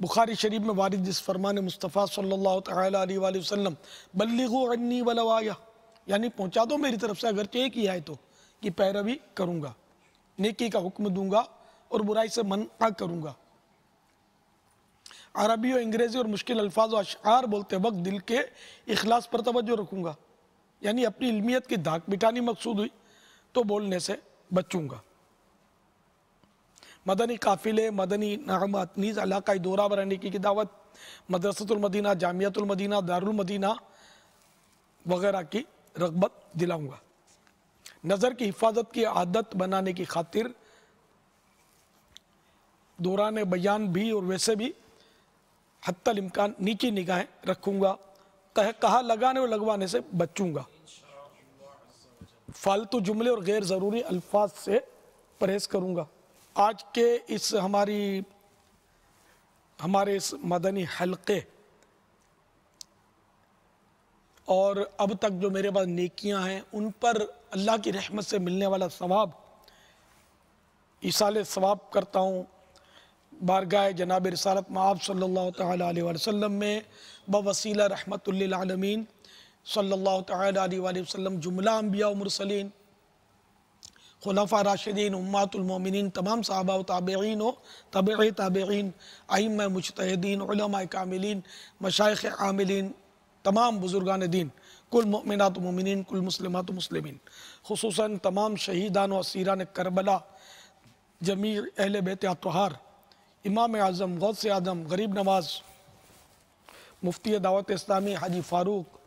بخاری شریف میں وارد جس فرمان مصطفیٰ صلی اللہ تعالی علیہ وآلہ وسلم بلغوا عنی ولو آیہ، یعنی پہنچا دو میری طرف سے اگرچہ ایک ہی آیت ہو، کی پیروی کروں گا، نیکی کا حکم دوں گا اور برائی سے منع کروں گا۔ عربی و انگریزی اور مشکل الفاظ و اشعار بولتے وقت دل کے اخلاص پر توجہ رکھوں گا، یعنی اپنی علمیت کی دھاک مٹانی مقصود ہوئی تو بولنے سے بچوں گا۔ مدنی قافلے، مدنی نغمات، نیز علاقائی دورہ برنے کی دعوت، مدرسۃ المدینہ، جامعۃ المدینہ، دارالمدینہ وغیرہ کی رغبت دلاؤں گا۔ نظر کی حفاظت کی عادت بنانے کی خاطر دوران بیان بھی اور ویسے بھی حتی الامکان نیچی نگاہیں رکھوں گا۔ کہا لگانے اور لگوانے سے بچوں گا۔ فالتو جملے اور غیر ضروری الفاظ سے پرہیز کروں گا۔ آج کے اس ہمارے اس مدنی حلقے اور اب تک جو میرے پاس نیکیاں ہیں ان پر اللہ کی رحمت سے ملنے والا ثواب ایصال ثواب کرتا ہوں بارگاہ جناب رسالت مآب صلی اللہ تعالی علیہ وسلم میں بوسیلہ رحمت للعالمین صلی اللہ تعالی علیہ وآلہ وسلم، جملہ انبیاء و مرسلین، خلفاء راشدین، امہات المومنین، تمام صحابہ و تابعین و تابعی تابعین، ائمہ مجتہدین، علماء کاملین، مشائخ عاملین، تمام بزرگان دین، کل مؤمنات و مومنین، کل مسلمات و مسلمین، خصوصاً تمام شہیدان و اسیران کربلا، جمیع اہل بیت اطہار، امام اعظم، غوث اعظم، غریب نواز، مفتی دعوت اسلامی حاجی فاروق،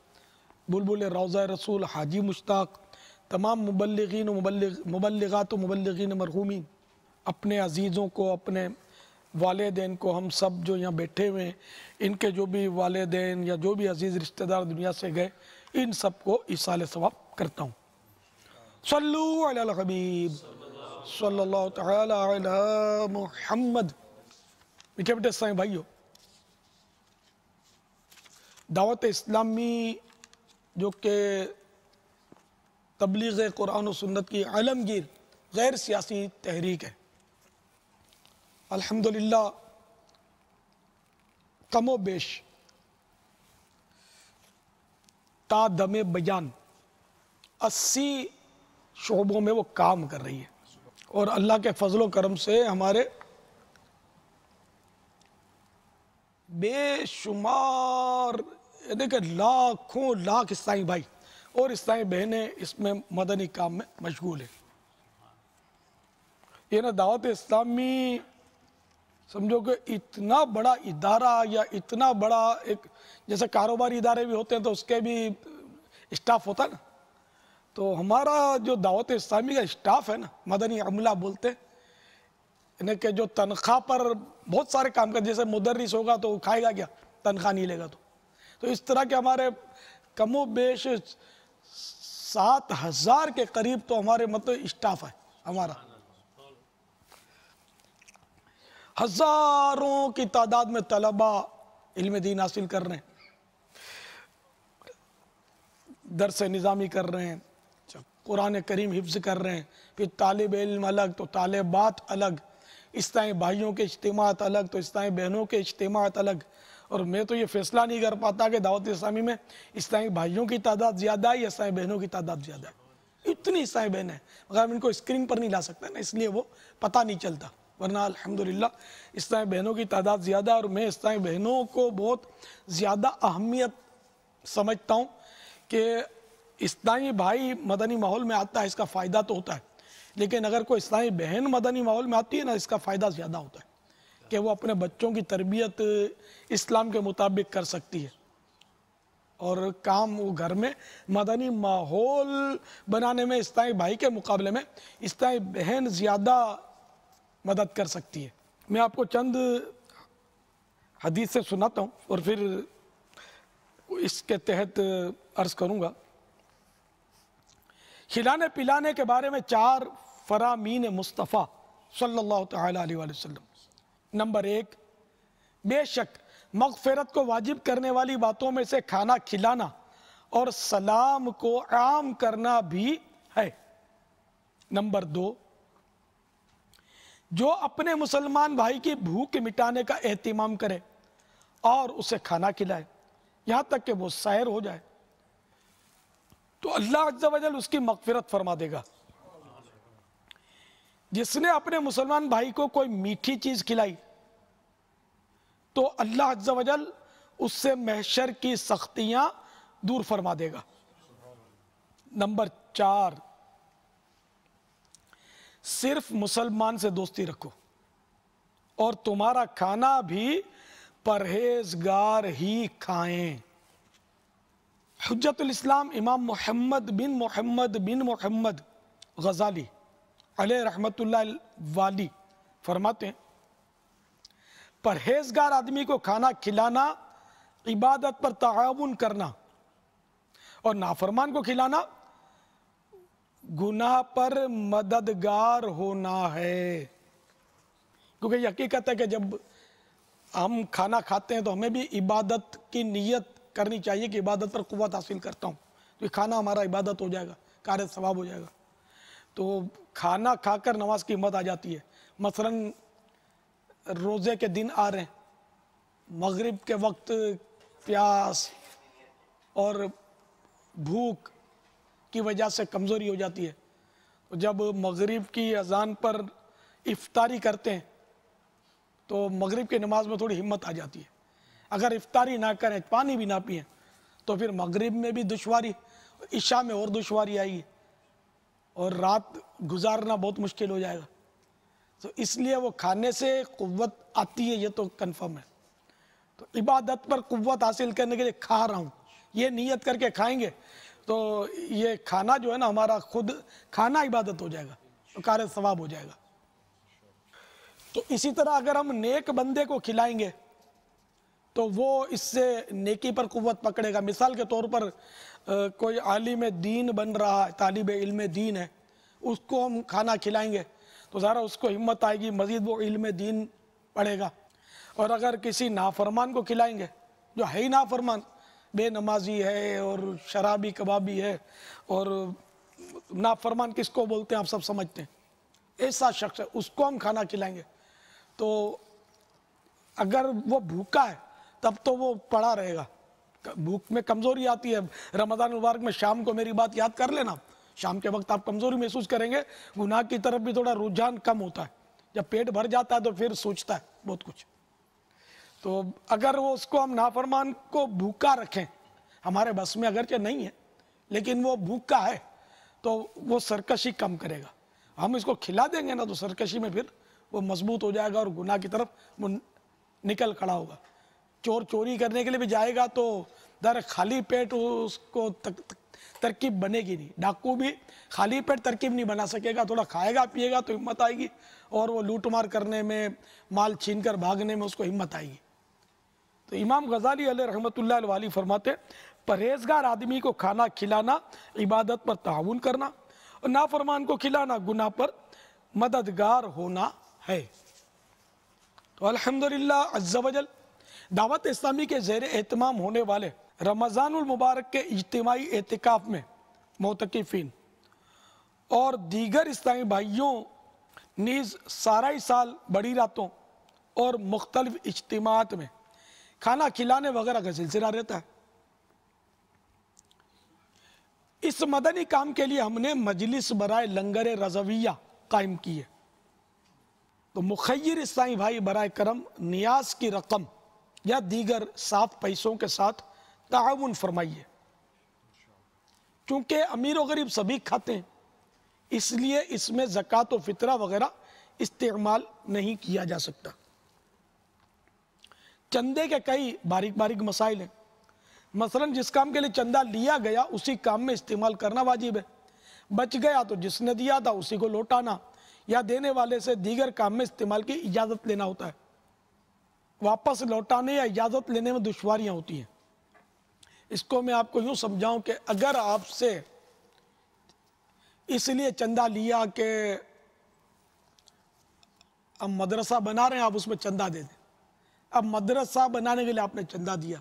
بلبل روضہ رسول حاجی مشتاق، تمام مبلغین و مبلغات و مبلغین مرحومین، اپنے عزیزوں کو، اپنے والدین کو، ہم سب جو یہاں بیٹھے ہوئے ہیں ان کے جو بھی والدین یا جو بھی عزیز رشتہ دار دنیا سے گئے ان سب کو ایصال ثواب کرتا ہوں۔ صلو علی الحبیب صلی اللہ تعالی علی محمد۔ میٹھے بیٹے سائیں بھائیو، دعوت اسلامی جو کہ تبلیغ قرآن و سنت کی عالمگیر غیر سیاسی تحریک ہے، الحمدللہ کم و بیش تا دم بیان 80 شعبوں میں وہ کام کر رہی ہے، اور اللہ کے فضل و کرم سے ہمارے بے شمار یعنی کہ لاکھوں لاکھ اسلامی بھائی اور اسلامی بہنیں اس میں مدنی کام میں مشغول ہیں۔ یہ نا دعوت اسلامی سمجھو کہ اتنا بڑا ادارہ یا اتنا بڑا ایک جیسے کاروباری ادارے بھی ہوتے ہیں تو اس کے بھی اسٹاف ہوتا ہے نا، تو ہمارا جو دعوت اسلامی کا اسٹاف ہے نا، مدنی عملہ بولتے ہیں، یعنی کہ جو تنخواہ پر بہت سارے کام کرتے، جیسے مدرس ہوگا تو کھائے گا کیا، تنخواہ نہیں لے گا تو اس طرح کے ہمارے کم و بیش 7,000 کے قریب تو ہمارے مطلب اسٹاف ہے ہمارا، ہزاروں کی تعداد میں طلبہ علم دین حاصل کر رہے ہیں، درس نظامی کر رہے ہیں، قرآن کریم حفظ کر رہے ہیں، پھر طالب علم الگ تو طالبات الگ، اسلامی بھائیوں کے اجتماعات الگ تو اسلامی بہنوں کے اجتماعات الگ۔ اور میں تو یہ فیصلہ نہیں کر پاتا کہ دعوت اسلامی میں اسلامی بھائیوں کی تعداد زیادہ ہے یا اسلامی بہنوں کی تعداد زیادہ ہے، اتنی اسلامی بہن ہیں مگر ہم ان کو اسکرین پر نہیں لا سکتے نا، اس لیے وہ پتہ نہیں چلتا، ورنہ الحمدللہ اسلامی بہنوں کی تعداد زیادہ ہے، اور میں اسلامی بہنوں کو بہت زیادہ اہمیت سمجھتا ہوں کہ اسلامی بھائی مدنی ماحول میں آتا ہے اس کا فائدہ تو ہوتا ہے، لیکن اگر کوئی اسلامی بہن مدنی ماحول میں آتی ہے نا اس کا فائدہ زیادہ ہوتا ہے کہ وہ اپنے بچوں کی تربیت اسلام کے مطابق کر سکتی ہے، اور کام وہ گھر میں مدنی ماحول بنانے میں اسلامی بھائی کے مقابلے میں اسلامی بہن زیادہ مدد کر سکتی ہے۔ میں آپ کو چند حدیث سے سناتا ہوں اور پھر اس کے تحت عرض کروں گا۔ کھلانے پلانے کے بارے میں 4 فرامین مصطفیٰ صلی اللہ تعالی علیہ وآلہ وسلم۔ نمبر 1، بے شک مغفرت کو واجب کرنے والی باتوں میں سے کھانا کھلانا اور سلام کو عام کرنا بھی ہے۔ نمبر 2، جو اپنے مسلمان بھائی کی بھوک مٹانے کا اہتمام کرے اور اسے کھانا کھلائے یہاں تک کہ وہ سیر ہو جائے تو اللہ عز و جل اس کی مغفرت فرما دے گا۔ جس نے اپنے مسلمان بھائی کو کوئی میٹھی چیز کھلائی تو اللہ عز و جل اس سے محشر کی سختیاں دور فرما دے گا۔ نمبر 4، صرف مسلمان سے دوستی رکھو اور تمہارا کھانا بھی پرہیزگار ہی کھائیں۔ حجت الاسلام امام محمد بن محمد غزالی علیہ رحمت اللہ والی فرماتے ہیں پرہیزگار آدمی کو کھانا کھلانا عبادت پر تعاون کرنا اور نافرمان کو کھلانا گناہ پر مددگار ہونا ہے۔ کیونکہ یہ حقیقت ہے کہ جب ہم کھانا کھاتے ہیں تو ہمیں بھی عبادت کی نیت کرنی چاہیے کہ عبادت پر قوت حاصل کرتا ہوں تو یہ کھانا ہمارا عبادت ہو جائے گا، کار ثواب ہو جائے گا۔ تو کھانا کھا کر نماز کی ہمت آ جاتی ہے۔ مثلا روزے کے دن آ رہے ہیں، مغرب کے وقت پیاس اور بھوک کی وجہ سے کمزوری ہو جاتی ہے، تو جب مغرب کی اذان پر افطاری کرتے ہیں تو مغرب کی نماز میں تھوڑی ہمت آ جاتی ہے۔ اگر افطاری نہ کریں، پانی بھی نہ پئیں تو پھر مغرب میں بھی دشواری، عشاء میں اور دشواری آئی ہے اور رات گزارنا بہت مشکل ہو جائے گا۔ تو اس لیے وہ کھانے سے قوت آتی ہے، یہ تو کنفرم ہے۔ تو عبادت پر قوت حاصل کرنے کے لیے کھا رہا ہوں یہ نیت کر کے کھائیں گے تو یہ کھانا جو ہے نا ہمارا خود کھانا عبادت ہو جائے گا، تو کار ثواب ہو جائے گا۔ تو اسی طرح اگر ہم نیک بندے کو کھلائیں گے تو وہ اس سے نیکی پر قوت پکڑے گا۔ مثال کے طور پر کوئی عالم دین بن رہا ہے، طالب علم دین ہے، اس کو ہم کھانا کھلائیں گے تو ذرا اس کو ہمت آئے گی، مزید وہ علم دین پڑھے گا۔ اور اگر کسی نافرمان کو کھلائیں گے جو ہے ہی نافرمان، بے نمازی ہے اور شرابی کبابی ہے، اور نافرمان کس کو بولتے ہیں آپ سب سمجھتے ہیں، ایسا شخص ہے، اس کو ہم کھانا کھلائیں گے تو اگر وہ بھوکا ہے تب تو وہ پڑا رہے گا، بھوک میں کمزوری آتی ہے۔ رمضان المبارک میں شام کو میری بات یاد کر لینا، شام کے وقت آپ کمزوری محسوس کریں گے، گناہ کی طرف بھی تھوڑا رجحان کم ہوتا ہے، جب پیٹ بھر جاتا ہے تو پھر سوچتا ہے بہت کچھ۔ تو اگر وہ اس کو ہم نافرمان کو بھوکا رکھیں، ہمارے بس میں اگرچہ نہیں ہے لیکن وہ بھوکا ہے تو وہ سرکشی کم کرے گا۔ ہم اس کو کھلا دیں گے نا تو سرکشی میں پھر وہ مضبوط ہو جائے گا اور گناہ کی طرف وہ نکل کھڑا ہوگا۔ چور چوری کرنے کے لیے بھی جائے گا تو در خالی پیٹ اس کو ترکیب بنے گی نہیں، ڈاکو بھی خالی پیٹ ترکیب نہیں بنا سکے گا، تھوڑا کھائے گا پیے گا تو ہمت آئے گی اور وہ لوٹ مار کرنے میں، مال چھین کر بھاگنے میں اس کو ہمت آئے گی۔ تو امام غزالی علیہ رحمت اللہ علیہ فرماتے پرہیزگار آدمی کو کھانا کھلانا عبادت پر تعاون کرنا اور نافرمان کو کھلانا گناہ پر مددگار ہونا ہے۔ تو الحمدللہ عز و جل دعوت اسلامی کے زیر اہتمام ہونے والے رمضان المبارک کے اجتماعی اعتکاف میں معتکفین اور دیگر اسلامی بھائیوں نیز سارا سال بڑی راتوں اور مختلف اجتماعات میں کھانا کھلانے وغیرہ کا سلسلہ رہتا ہے۔ اس مدنی کام کے لیے ہم نے مجلس برائے لنگر رضویہ قائم کی ہے، تو مخیر اسلامی بھائی برائے کرم نیاز کی رقم یا دیگر صاف پیسوں کے ساتھ تعاون فرمائیے۔ چونکہ امیر و غریب سبھی کھاتے ہیں اس لیے اس میں زکوٰۃ و فطرہ وغیرہ استعمال نہیں کیا جا سکتا۔ چندے کے کئی باریک باریک مسائل ہیں، مثلا جس کام کے لیے چندہ لیا گیا اسی کام میں استعمال کرنا واجب ہے، بچ گیا تو جس نے دیا تھا اسی کو لوٹانا یا دینے والے سے دیگر کام میں استعمال کی اجازت لینا ہوتا ہے۔ واپس لوٹانے یا اجازت لینے میں دشواریاں ہوتی ہیں۔ اس کو میں آپ کو یوں سمجھاؤں کہ اگر آپ سے اس لیے چندہ لیا کہ اب مدرسہ بنا رہے ہیں آپ اس میں چندہ دے دیں، اب مدرسہ بنانے کے لیے آپ نے چندہ دیا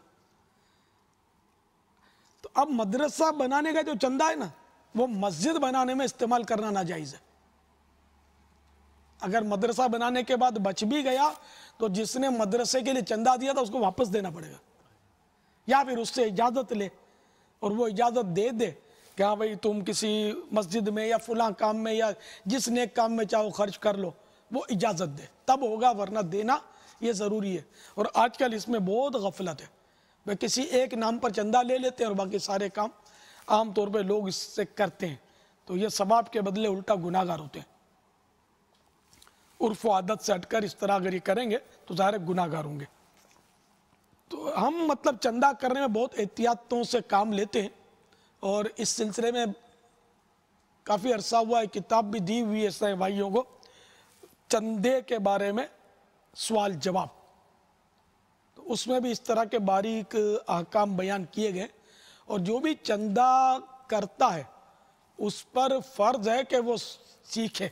تو اب مدرسہ بنانے کا جو چندہ ہے نا وہ مسجد بنانے میں استعمال کرنا ناجائز ہے۔ اگر مدرسہ بنانے کے بعد بچ بھی گیا تو جس نے مدرسے کے لیے چندہ دیا تھا اس کو واپس دینا پڑے گا، یا پھر اس سے اجازت لے اور وہ اجازت دے دے کہ ہاں بھائی تم کسی مسجد میں یا فلاں کام میں یا جس نیک کام میں چاہو خرچ کر لو، وہ اجازت دے تب ہوگا، ورنہ دینا یہ ضروری ہے۔ اور آج کل اس میں بہت غفلت ہے، وہ کسی ایک نام پر چندہ لے لیتے ہیں اور باقی سارے کام عام طور پہ لوگ اس سے کرتے ہیں، تو یہ ثواب کے بدلے الٹا گناہ گار ہوتے ہیں۔ عرف و عادت سے ہٹ کر اس طرح اگر یہ کریں گے تو ظاہر گناہ گار ہوں گے۔ تو ہم مطلب چندہ کرنے میں بہت احتیاطوں سے کام لیتے ہیں، اور اس سلسلے میں کافی عرصہ ہوا ہے، کتاب بھی دی ہوئی ہے اسلامی بھائیوں کو، چندے کے بارے میں سوال جواب، تو اس میں بھی اس طرح کے باریک احکام بیان کیے گئے، اور جو بھی چندہ کرتا ہے اس پر فرض ہے کہ وہ سیکھے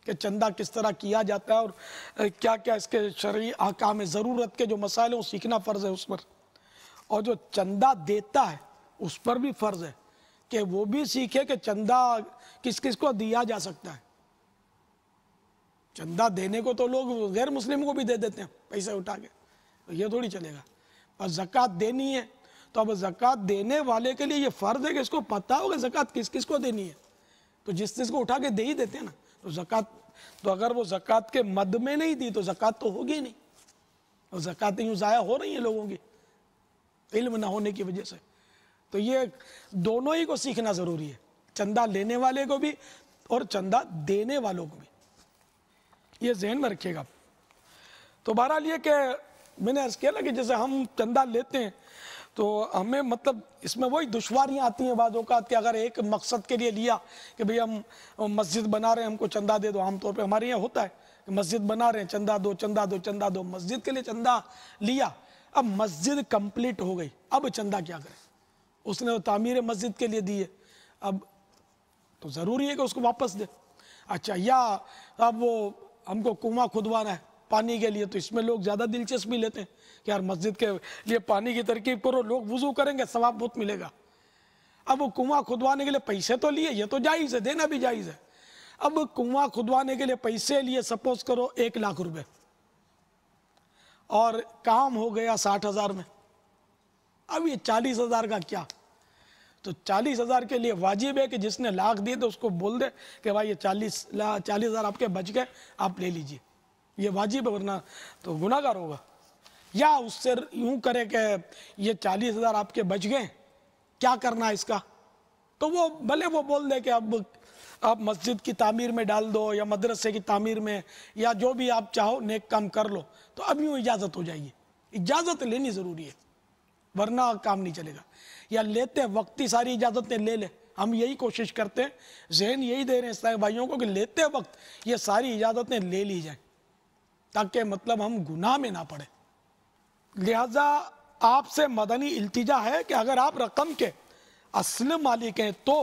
کہ چندہ کس طرح کیا جاتا ہے اور کیا کیا اس کے شرعی احکام ضرورت کے جو مسائل ہیں وہ سیکھنا فرض ہے اس پر، اور جو چندہ دیتا ہے اس پر بھی فرض ہے کہ وہ بھی سیکھے کہ چندہ کس کس کو دیا جا سکتا ہے۔ چندہ دینے کو تو لوگ غیر مسلم کو بھی دے دیتے ہیں پیسے اٹھا کے، تو یہ تھوڑی چلے گا۔ اور زکوٰۃ دینی ہے تو اب زکوٰۃ دینے والے کے لیے یہ فرض ہے کہ اس کو پتہ ہوگا زکوٰۃ کس کس کو دینی ہے، تو جس چیز کو اٹھا کے دے ہی دیتے ہیں نا، تو زکوٰۃ تو اگر وہ زکوٰۃ کے مد میں نہیں دی تو زکوٰۃ تو ہوگی نہیں، اور زکوٰۃ یوں ضائع ہو رہی ہیں لوگوں کی علم نہ ہونے کی وجہ سے۔ تو یہ دونوں ہی کو سیکھنا ضروری ہے، چندہ لینے والے کو بھی اور چندہ دینے والوں کو بھی، یہ ذہن میں رکھیے گا۔ تو بہرحال یہ کہ میں نے عرض کیا نا کہ جیسے ہم چندہ لیتے ہیں تو ہمیں مطلب اس میں وہی دشواریاں آتی ہیں بعض اوقات کہ اگر ایک مقصد کے لیے لیا کہ بھئی ہم مسجد بنا رہے ہیں ہم کو چندہ دے دو، عام طور پہ ہمارے یہاں ہوتا ہے کہ مسجد بنا رہے ہیں چندہ دو چندہ دو چندہ دو، مسجد کے لیے چندہ لیا، اب مسجد کمپلیٹ ہو گئی، اب چندہ کیا کریں؟ اس نے تعمیر مسجد کے لیے دی ہے، اب تو ضروری ہے کہ اس کو واپس دے۔ اچھا، یا اب وہ ہم کو کنواں کھدوانا ہے پانی کے لیے، تو اس میں لوگ زیادہ دلچسپی لیتے ہیں کہ یار مسجد کے لیے پانی کی ترکیب کرو، لوگ وضو کریں گے ثواب بہت ملے گا۔ اب وہ کنواں کھدوانے کے لیے پیسے تو لیے، یہ تو جائز ہے، دینا بھی جائز ہے۔ اب کنواں کھدوانے کے لیے پیسے لیے سپوز کرو 1,00,000 روپے، اور کام ہو گیا 60,000 میں، اب یہ 40,000 کا کیا؟ تو 40,000 کے لیے واجب ہے کہ جس نے 1,00,000 دیے تو اس کو بول دے کہ بھائی یہ 40,000 آپ کے بچ گئے، آپ لے لیجئے، یہ واجب ہے، ورنہ تو گناہ گار ہوگا۔ یا اس سے یوں کرے کہ یہ 40,000 آپ کے بچ گئے، کیا کرنا ہے اس کا؟ تو وہ بھلے وہ بول دے کہ اب آپ مسجد کی تعمیر میں ڈال دو یا مدرسے کی تعمیر میں یا جو بھی آپ چاہو نیک کام کر لو، تو اب یوں اجازت ہو جائے گی، اجازت لینی ضروری ہے ورنہ کام نہیں چلے گا۔ یا لیتے وقت ہی ساری اجازتیں لے لے، ہم یہی کوشش کرتے ہیں، ذہن یہی دے رہے ہیں اسلامی بھائیوں کو کہ لیتے وقت یہ ساری اجازتیں لے لی جائیں تاکہ مطلب ہم گناہ میں نہ پڑیں۔ لہذا آپ سے مدنی التجا ہے کہ اگر آپ رقم کے اصل مالک ہیں تو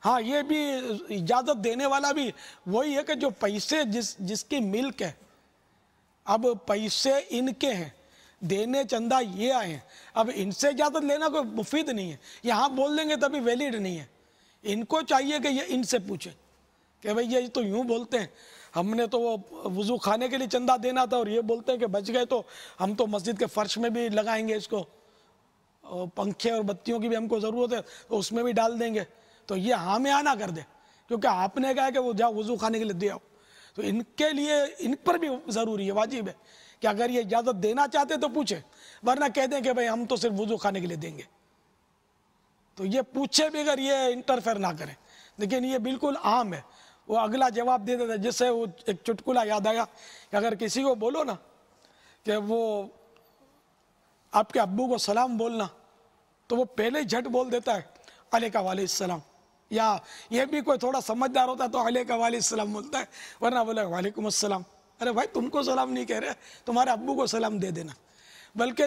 ہاں یہ بھی اجازت دینے والا بھی وہی ہے کہ جو پیسے جس کی ملک ہے، اب پیسے ان کے ہیں، دینے چندہ یہ آئے ہیں، اب ان سے اجازت لینا کوئی مفید نہیں ہے، یہاں بول دیں گے تبھی ویلڈ نہیں ہے، ان کو چاہیے کہ یہ ان سے پوچھیں کہ بھئی یہ تو یوں بولتے ہیں، ہم نے تو وہ وضو خانے کے لیے چندہ دینا تھا اور یہ بولتے ہیں کہ بچ گئے تو ہم تو مسجد کے فرش میں بھی لگائیں گے اس کو، پنکھے اور بتیوں کی بھی ہم کو ضرورت ہے تو اس میں بھی ڈال دیں گے، تو یہ ہاں میں آنا کر دیں کیونکہ آپ نے کہا کہ وہ جاؤ وضو خانے کے لیے دے آؤ، تو ان کے لیے ان پر بھی ضروری ہے، واجب ہے کہ اگر یہ اجازت دینا چاہتے تو پوچھیں، ورنہ کہہ دیں کہ بھئی ہم تو صرف وضو خانے کے لیے دیں گے، تو یہ پوچھے بھی اگر یہ انٹرفیئر نہ کریں۔ لیکن یہ بالکل عام ہے، وہ اگلا جواب دے دیتا ہے، جس سے وہ ایک چٹکلا یاد آیا کہ اگر کسی کو بولو نا کہ وہ آپ کے ابو کو سلام بولنا تو وہ پہلے ہی جھٹ بول دیتا ہے علیکہ وعلیہ السلام، یا یہ بھی کوئی تھوڑا سمجھدار ہوتا ہے تو علیکہ وعلیہ السلام بولتا ہے، ورنہ بولے وعلیکم السلام۔ ارے بھائی تم کو سلام نہیں کہہ رہے، تمہارے ابو کو سلام دے دینا۔ بلکہ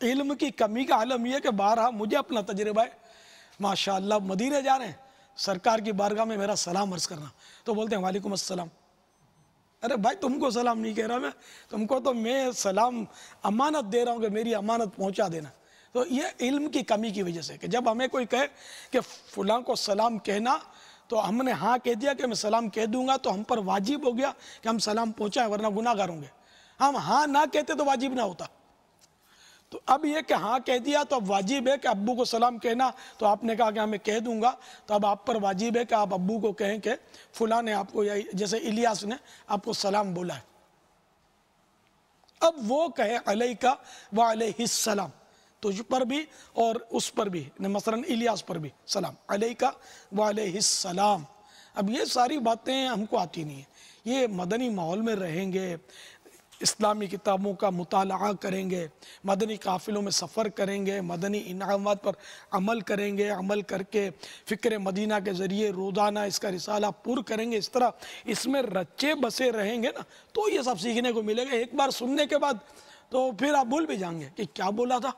علم کی کمی کا عالم یہ کہ بارہا مجھے اپنا تجربہ ہے، ماشاءاللہ مدینے جا رہے ہیں، سرکار کی بارگاہ میں میرا سلام عرض کرنا تو بولتے ہیں وعلیکم السلام۔ ارے بھائی تم کو سلام نہیں کہہ رہا میں، تم کو تو میں سلام امانت دے رہا ہوں کہ میری امانت پہنچا دینا۔ تو یہ علم کی کمی کی وجہ سے کہ جب ہمیں کوئی کہے کہ فلاں کو سلام کہنا تو ہم نے ہاں کہہ دیا کہ میں سلام کہہ دوں گا تو ہم پر واجب ہو گیا کہ ہم سلام پہنچائیں، ورنہ گناہ گار ہوں گے. ہم ہاں نہ کہتے تو واجب نہ ہوتا. تو اب یہ کہ ہاں کہہ دیا تو اب واجب ہے کہ ابو کو سلام کہنا. تو آپ نے کہا کہ میں کہہ دوں گا، تو اب آپ پر واجب ہے کہ آپ ابو کو کہیں کہ فلاں نے آپ کو، جیسے الیاس نے آپ کو سلام بولا ہے. اب وہ کہے علیکہ وعلیہ السلام، تجھ پر بھی اور اس پر بھی، مثلا الیاس پر بھی سلام، علیکہ وعلیہ السلام. اب یہ ساری باتیں ہم کو آتی نہیں ہیں. یہ مدنی ماحول میں رہیں گے، اسلامی کتابوں کا مطالعہ کریں گے، مدنی قافلوں میں سفر کریں گے، مدنی انعامات پر عمل کریں گے، عمل کر کے فکر مدینہ کے ذریعے روزانہ اس کا رسالہ پر کریں گے، اس طرح اس میں رچے بسے رہیں گے نا، تو یہ سب سیکھنے کو ملے گا. ایک بار سننے کے بعد تو پھر آپ بھول بھی جائیں گے کہ کیا بولا تھا،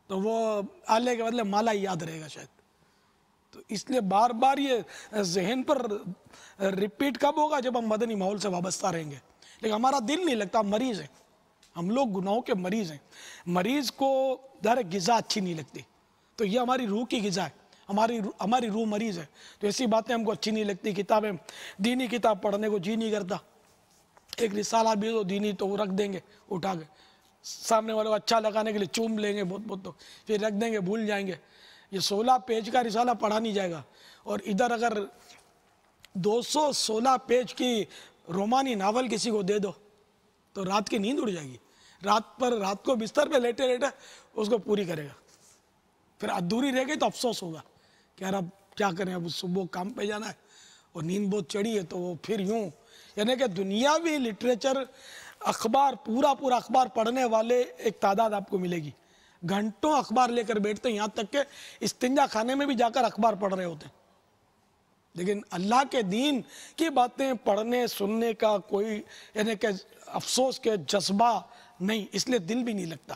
تو وہ آلے کے بدلے مالا ہی یاد رہے گا شاید. تو اس لیے بار بار یہ ذہن پر ریپیٹ کب ہوگا؟ جب ہم مدنی ماحول سے وابستہ رہیں گے. لیکن ہمارا دل نہیں لگتا، ہم مریض ہیں، ہم لوگ گناہوں کے مریض ہیں. مریض کو در غذا اچھی نہیں لگتی، تو یہ ہماری روح کی غذا ہے، ہماری روح مریض ہے. تو ایسی باتیں ہم کو اچھی نہیں لگتی. کتابیں، دینی کتاب پڑھنے کو جی نہیں کرتا. ایک رسالہ بھی تو دینی تو وہ رکھ دیں گے اٹھا کے، سامنے والوں کو اچھا لگانے کے لیے چوم لیں گے بہت بہت، تو پھر رکھ دیں گے، بھول جائیں گے. یہ 16 پیج کا رسالہ پڑھا نہیں جائے گا. اور ادھر اگر 216 پیج کی رومانی ناول کسی کو دے دو تو رات کی نیند اڑ جائے گی. رات کو بستر پہ لیٹے لیٹے اس کو پوری کرے گا. پھر ادھوری رہ گئی تو افسوس ہوگا کہ یار اب کیا کریں، اب صبح کام پہ جانا ہے اور نیند بہت چڑھی ہے. تو وہ پھر یوں، یعنی کہ دنیاوی لٹریچر، اخبار، پورا اخبار پڑھنے والے ایک تعداد آپ کو ملے گی. گھنٹوں اخبار لے کر بیٹھتے ہیں، یہاں تک کہ استنجا خانے میں بھی جا کر اخبار پڑھ رہے ہوتے ہیں. لیکن اللہ کے دین کی باتیں پڑھنے سننے کا کوئی، یعنی کہ افسوس کے جذبہ نہیں، اس لیے دل بھی نہیں لگتا.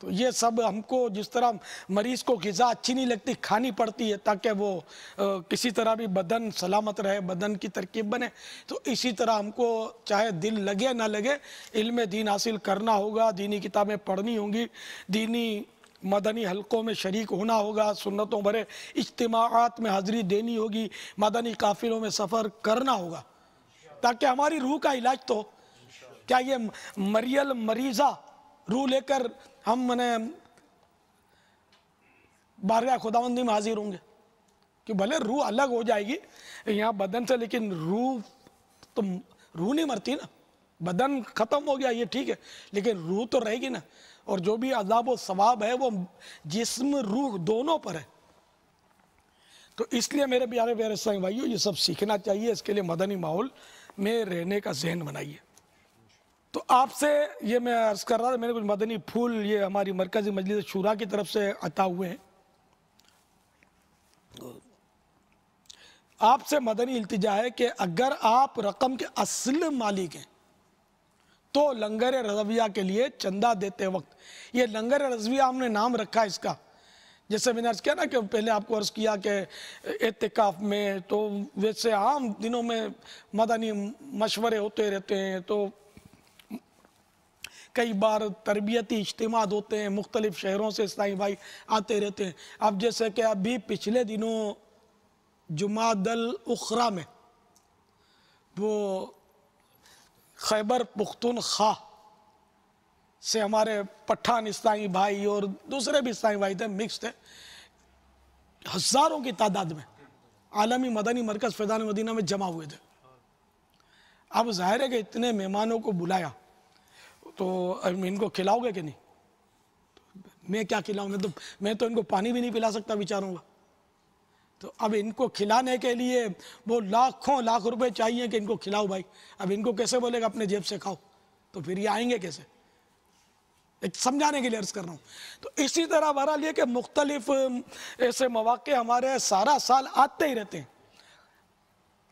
تو یہ سب ہم کو، جس طرح مریض کو غذا اچھی نہیں لگتی، کھانی پڑتی ہے تاکہ وہ کسی طرح بھی بدن سلامت رہے، بدن کی ترکیب بنے، تو اسی طرح ہم کو چاہے دل لگے نہ لگے علم دین حاصل کرنا ہوگا، دینی کتابیں پڑھنی ہوں گی، دینی مدنی حلقوں میں شریک ہونا ہوگا، سنتوں بھرے اجتماعات میں حاضری دینی ہوگی، مدنی قافلوں میں سفر کرنا ہوگا، تاکہ ہماری روح کا علاج تو کیا یہ مریضہ روح لے کر ہم بارگاہ خداوندی میں حاضر ہوں گے؟ کہ بھلے روح الگ ہو جائے گی یہاں بدن سے، لیکن روح نہیں مرتی نا. بدن ختم ہو گیا یہ ٹھیک ہے، لیکن روح تو رہے گی نا. اور جو بھی عذاب و ثواب ہے وہ جسم روح دونوں پر ہے. تو اس لیے میرے پیارے اسلامی بھائیو، یہ سب سیکھنا چاہیے. اس کے لیے مدنی ماحول میں رہنے کا ذہن بنائیے. تو آپ سے یہ میں عرض کر رہا تھا، میرے کچھ مدنی پھول یہ ہماری مرکزی مجلس شورا کی طرف سے عطا ہوئے ہیں. آپ سے مدنی التجا ہے کہ اگر آپ رقم کے اصل مالک ہیں تو لنگر رضویہ کے لیے چندہ دیتے وقت، یہ لنگر رضویہ ہم نے نام رکھا اس کا، جیسے میں نے عرض کیا نا کہ پہلے آپ کو عرض کیا کہ اعتکاف میں تو ویسے عام دنوں میں مدنی مشورے ہوتے رہتے ہیں، تو کئی بار تربیتی اجتماعات ہوتے ہیں، مختلف شہروں سے اسلامی بھائی آتے رہتے ہیں. اب جیسے کہ ابھی پچھلے دنوں جمادی الاخری میں وہ خیبر پختونخوا سے ہمارے پٹھان اسلامی بھائی اور دوسرے بھی اسلامی بھائی تھے، مکس تھے، ہزاروں کی تعداد میں عالمی مدنی مرکز فیضان مدینہ میں جمع ہوئے تھے. اب ظاہر ہے کہ اتنے مہمانوں کو بلایا تو ان کو کھلاؤ گے کہ نہیں؟ میں کیا کھلاؤں؟ میں تو ان کو پانی بھی نہیں پلا سکتا بیچاروں کا. تو اب ان کو کھلانے کے لیے وہ لاکھ روپے چاہیے کہ ان کو کھلاؤ بھائی. اب ان کو کیسے بولے گا اپنے جیب سے کھاؤ؟ تو پھر یہ آئیں گے کیسے؟ ایک سمجھانے کے لیے عرض کر رہا ہوں. تو اسی طرح بہرحال یہ کہ مختلف ایسے مواقع ہمارے سارا سال آتے ہی رہتے ہیں.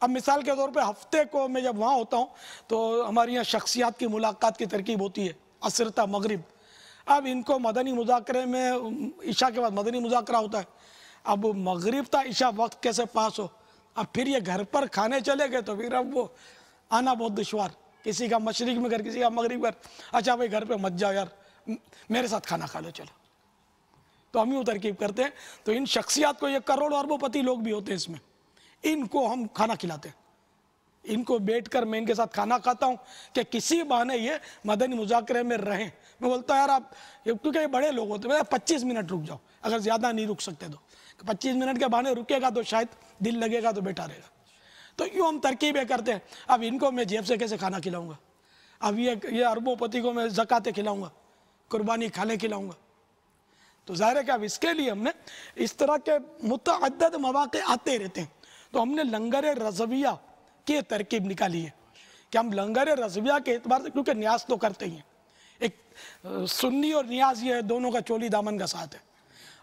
اب مثال کے طور پہ ہفتے کو میں جب وہاں ہوتا ہوں تو ہماری یہاں شخصیات کی ملاقات کی ترکیب ہوتی ہے، عصر تا مغرب. اب ان کو مدنی مذاکرے میں عشاء کے بعد مدنی مذاکرہ ہوتا ہے. اب مغرب تا عشاء وقت کیسے پاس ہو؟ اب پھر یہ گھر پر کھانے چلے گئے تو پھر اب وہ آنا بہت دشوار. کسی کا مشرق میں گھر، کسی کا مغرب گھر. اچھا بھائی گھر پہ مت جاؤ یار، میرے ساتھ کھانا کھا لو چلو. تو ہم یوں ترکیب کرتے ہیں. تو ان شخصیات کو، یہ کروڑ اربوں پتی لوگ بھی ہوتے ہیں اس میں، ان کو ہم کھانا کھلاتے ہیں. ان کو بیٹھ کر میں ان کے ساتھ کھانا کھاتا ہوں کہ کسی بہانے یہ مدنی مذاکرے میں رہیں. میں بولتا یار آپ، کیونکہ یہ بڑے لوگ ہوتے ہیں، 25 منٹ رک جاؤ، اگر زیادہ نہیں رک سکتے تو 25 منٹ کے بہانے رکے گا تو شاید دل لگے گا تو بیٹھا رہے گا. تو یوں ہم ترکیبیں کرتے ہیں. اب ان کو میں جیب سے کیسے کھانا کھلاؤں گا؟ اب یہ اربوں پتی کو میں زکاتیں کھلاؤں گا، قربانی کھالے کھلاؤں گا. تو ظاہر ہے کہ اب اس کے لیے ہم نے اس طرح کے متعدد مواقع آتے رہتے ہیں. تو ہم نے لنگر رضویہ کی ترکیب نکالی ہے کہ ہم لنگر رضویہ کے اعتبار سے، کیونکہ نیاز تو کرتے ہی ہیں، ایک سنی اور نیاز یہ دونوں کا چولی دامن کا ساتھ ہے.